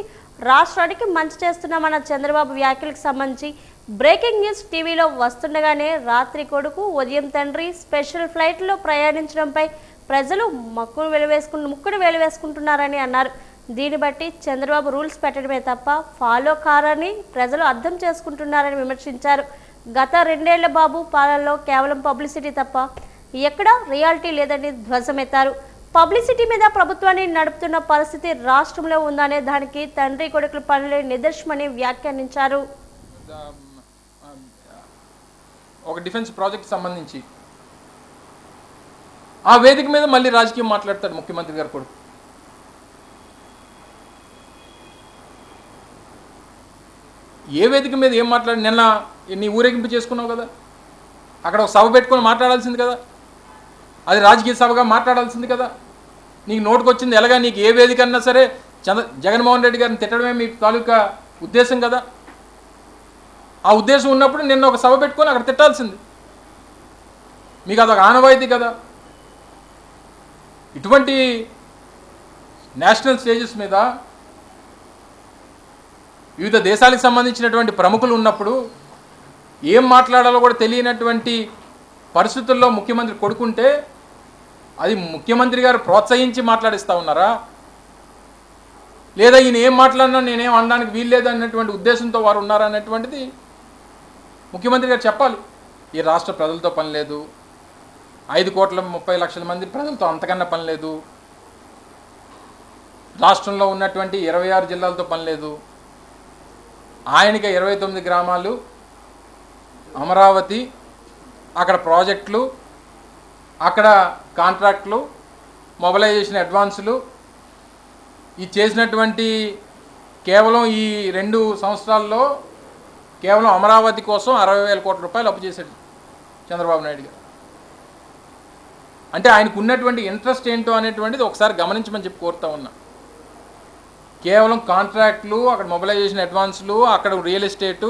రాష్ట్రానికి మంచి చేస్తున్నామన్న చంద్రబాబు వ్యాఖ్యలకు సంబంధించి బ్రేకింగ్ న్యూస్ టీవీలో వస్తుండగానే రాత్రి కొడుకు ఉదయం తండ్రి స్పెషల్ ఫ్లైట్లో ప్రయాణించడంపై ప్రజలు ముక్కుడు వేలువేసుకుంటున్నారని అన్నారు. దీన్ని బట్టి చంద్రబాబు రూల్స్ పెట్టడమే తప్ప ఫాలో కారని ప్రజలు అర్థం చేసుకుంటున్నారని విమర్శించారు. గత 2 ఏళ్ల బాబు పాలనలో కేవలం పబ్లిసిటీ తప్ప ఎక్కడా రియాలిటీ లేదని ధ్వజమెత్తారు. పబ్లిసిటీ మీద ప్రభుత్వాన్ని నడుపుతున్న పరిస్థితి రాష్ట్రంలో ఉందనే దానికి తండ్రి కొడుకుల పనులే నిదర్శనమని వ్యాఖ్యానించారు. ఒక డిఫెన్స్ ప్రాజెక్ట్ సంబంధించి ఆ వేదిక మీద మళ్ళీ రాజకీయం మాట్లాడతాడు ముఖ్యమంత్రి గారు కొడుకు. ఏ వేదిక మీద ఏం మాట్లాడి నిన్న నీ ఊరేగింపు చేసుకున్నావు కదా, అక్కడ ఒక సభ పెట్టుకొని మాట్లాడాల్సింది కదా, అది రాజకీయ సభగా మాట్లాడాల్సింది కదా. నీకు నోటుకు వచ్చింది ఎలాగా, నీకు ఏ వేదిక అన్నా సరే జగన్మోహన్ రెడ్డి గారిని తిట్టడమే మీ తాలూకా ఉద్దేశం కదా. ఆ ఉద్దేశం ఉన్నప్పుడు నిన్న ఒక సభ పెట్టుకొని అక్కడ తిట్టాల్సింది. మీకు అదొక ఆనవాయితీ కదా. ఇటువంటి నేషనల్ స్టేజెస్ మీద వివిధ దేశాలకు సంబంధించినటువంటి ప్రముఖులు ఉన్నప్పుడు ఏం మాట్లాడాలో కూడా తెలియనటువంటి పరిస్థితుల్లో ముఖ్యమంత్రి కొడుకుంటే అది ముఖ్యమంత్రి గారు ప్రోత్సహించి మాట్లాడిస్తూ ఉన్నారా, లేదా ఈయన ఏం మాట్లాడినా నేనేం అనడానికి వీల్లేదు అన్నటువంటి ఉద్దేశంతో వారు ఉన్నారా అన్నటువంటిది ముఖ్యమంత్రి గారు చెప్పాలి. ఈ రాష్ట్ర ప్రజలతో పని లేదు, 5,30,00,000 మంది ప్రజలతో అంతకన్నా పని లేదు, రాష్ట్రంలో ఉన్నటువంటి 26 జిల్లాలతో పని లేదు, ఆయనకి 29 గ్రామాలు, అమరావతి, అక్కడ ప్రాజెక్టులు, అక్కడ కాంట్రాక్టులు, మొబిలైజేషన్ అడ్వాన్సులు, ఈ చేసినటువంటి కేవలం ఈ 2 సంవత్సరాల్లో కేవలం అమరావతి కోసం 60,000 కోట్ల రూపాయలు అప్పు చేశాడు చంద్రబాబు నాయుడు గారు. అంటే ఆయనకు ఉన్నటువంటి ఇంట్రెస్ట్ ఏంటో అనేటువంటిది ఒకసారి గమనించమని చెప్పి కోరుతా ఉన్నా. కేవలం కాంట్రాక్టులు, అక్కడ మొబిలైజేషన్ అడ్వాన్సులు, అక్కడ రియల్ ఎస్టేటు,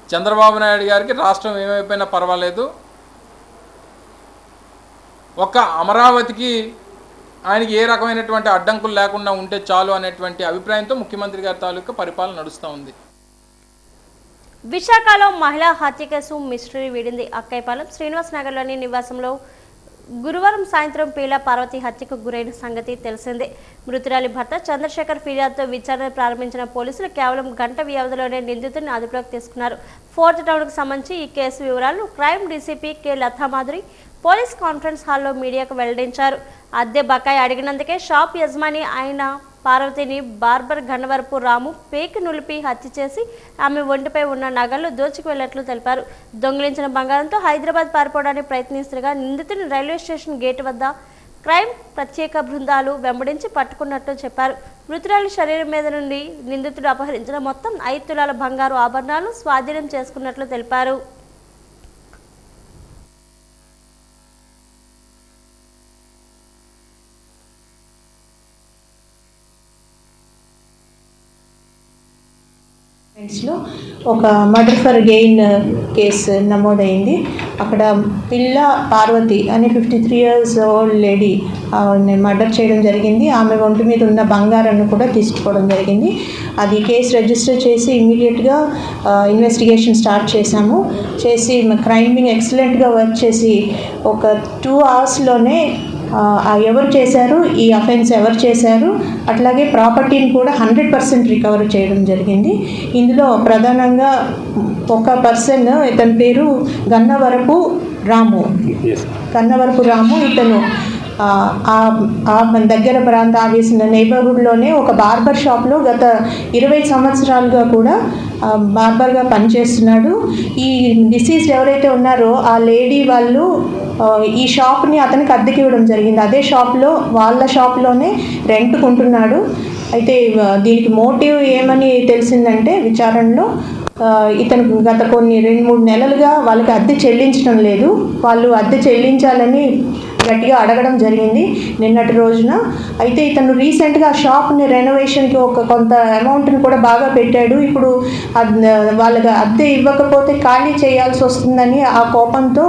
చంద్రబాబు నాయుడు గారికి రాష్ట్రం ఏమైపోయినా పర్వాలేదు, ఒక అమరావతికి ఆయనకి ఏ రకమైనటువంటి అడ్డంకులు లేకుండా ఉంటే చాలు అనేటువంటి అభిప్రాయంతో ముఖ్యమంత్రి గారి తాలూకా పరిపాలన నడుస్తూ ఉంది. విశాఖలో మహిళా హత్య కేసు మిస్టరీ వీడింది. అక్కైపాలెం శ్రీనివాస్ నగర్లోని నివాసంలో గురువారం సాయంత్రం పీల పార్వతి హత్యకు గురైన సంగతి తెలిసిందే. మృతురాలి భర్త చంద్రశేఖర్ ఫిర్యాదుతో విచారణ ప్రారంభించిన పోలీసులు కేవలం గంట వ్యవధిలోనే నిందితుడిని అదుపులోకి తీసుకున్నారు. ఫోర్త్ టౌన్కు సంబంధించి ఈ కేసు వివరాలను crime DCP K Lathamadhuri police conference హాల్లో మీడియాకు వెల్లడించారు. అద్దె బకాయి అడిగినందుకే షాప్ యజమాని అయిన పార్వతిని బార్బర్ గన్నవరపు రాము పేకి నులిపి హత్య చేసి ఆమె ఒంటిపై ఉన్న నగలు దోచుకు వెళ్లట్లు తెలిపారు. దొంగిలించిన బంగారంతో హైదరాబాద్ పారిపోవడానికి ప్రయత్నిస్తుండగా నిందితుని రైల్వే స్టేషన్ గేటు వద్ద క్రైమ్ ప్రత్యేక బృందాలు వెంబడించి పట్టుకున్నట్టు చెప్పారు. మృతురాలి శరీరం మీద నుండి నిందితుడు అపహరించిన మొత్తం 5 తులాల బంగారు ఆభరణాలు స్వాధీనం చేసుకున్నట్లు తెలిపారు. లో ఒక మర్డర్ ఫర్ గెయిన్ కేసు నమోదైంది. అక్కడ పిల్ల పార్వతి అనే 53 years old లేడీ మర్డర్ చేయడం జరిగింది. ఆమె ఒంటి మీద ఉన్న బంగారాన్ని కూడా తీసుకోవడం జరిగింది. అది కేసు రిజిస్టర్ చేసి ఇమీడియట్గా ఇన్వెస్టిగేషన్ స్టార్ట్ చేశాము. చేసి క్రైమ్ వింగ్ ఎక్సలెంట్గా వర్క్ చేసి ఒక 2 hours-లోనే ఎవరు చేశారు, ఈ అఫెన్స్ ఎవరు చేశారు, అట్లాగే ప్రాపర్టీని కూడా 100% రికవర్ చేయడం జరిగింది. ఇందులో ప్రధానంగా ఒక పర్సన్, ఇతని పేరు గన్నవరపు రాము. ఇతను దగ్గర ప్రాంత ఆవేసిన నైబర్హుడ్లోనే ఒక బార్బర్ షాప్లో గత 20 సంవత్సరాలుగా కూడా బార్బర్గా పనిచేస్తున్నాడు. ఈ డిసీజ్ ఎవరైతే ఉన్నారో ఆ లేడీ వాళ్ళు ఈ షాప్ని అతనికి అద్దెకి ఇవ్వడం జరిగింది. అదే షాప్లో వాళ్ళ షాప్లోనే రెంట్కు ఉంటున్నాడు. అయితే దీనికి మోటివ్ ఏమని తెలిసిందంటే విచారణలో ఇతను గత కొన్ని 2-3 నెలలుగా వాళ్ళకి అద్దె చెల్లించడం లేదు. వాళ్ళు అద్దె చెల్లించాలని గట్టిగా అడగడం జరిగింది నిన్నటి రోజున. అయితే ఇతను రీసెంట్గా షాప్ని రెనోవేషన్కి కొంత అమౌంట్ని కూడా బాగా పెట్టాడు. ఇప్పుడు వాళ్ళకి అద్దె ఇవ్వకపోతే ఖాళీ చేయాల్సి వస్తుందని ఆ కోపంతో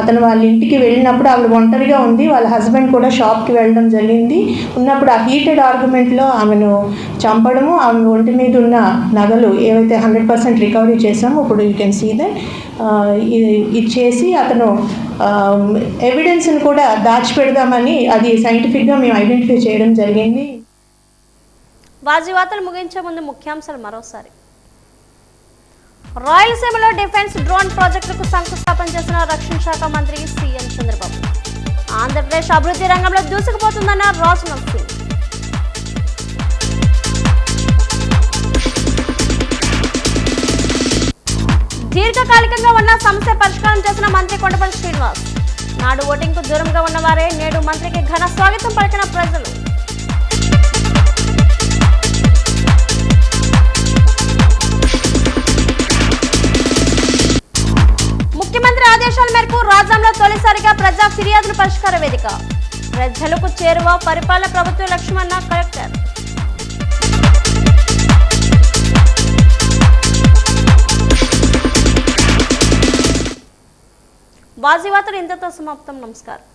అతను వాళ్ళ ఇంటికి వెళ్ళినప్పుడు ఆవిడ ఒంటరిగా ఉంది, వాళ్ళ హస్బెండ్ కూడా షాప్కి వెళ్ళడం జరిగింది. ఉన్నప్పుడు ఆ హీటెడ్ ఆర్గ్యుమెంట్లో ఆమెను చంపడము, ఆమె ఒంటి మీద ఉన్న నగలు ఏవైతే 100% రికవరీ చేసామో ఇప్పుడు యూ కెన్ సీ దట్ ఇది చేసి అతను ఎవిడెన్స్ని కూడా దాచిపెడదామని అది సైంటిఫిక్గా మేము ఐడెంటిఫై చేయడం జరిగింది. వార్తలు ముగించే ముందు ముఖ్యాంశాలు మరోసారి. రాయలసీమలో డిఫెన్స్ డ్రోన్ ప్రాజెక్టులకు శంకుస్థాపన చేసిన రక్షణ శాఖ మంత్రి సీఎం చంద్రబాబు. ఆంధ్రప్రదేశ్ అభివృద్ధి రంగంలో దూసుకుపోతుందన్న రాజ్నాథ్ సింగ్. దీర్ఘకాలికంగా ఉన్న సమస్య పరిష్కారం చేసిన మంత్రి కొండపల్లి శ్రీనివాస్. నాడు ఓటింగ్కు దూరంగా ఉన్నవారే నేడు మంత్రికి ఘన స్వాగతం పలికిన ప్రజలు. ముఖ్యమంత్రి ఆదేశాల మేరకు రాజ్యంలో తొలిసారిగా ప్రజా ఫిర్యాదుల పరిష్కార వేదిక. ప్రజలకు చేరువ పరిపాలన ప్రభుత్వ లక్ష్యమన్న కలెక్టర్. వార్తలు ఇంతతో సమాప్తం. నమస్కారం.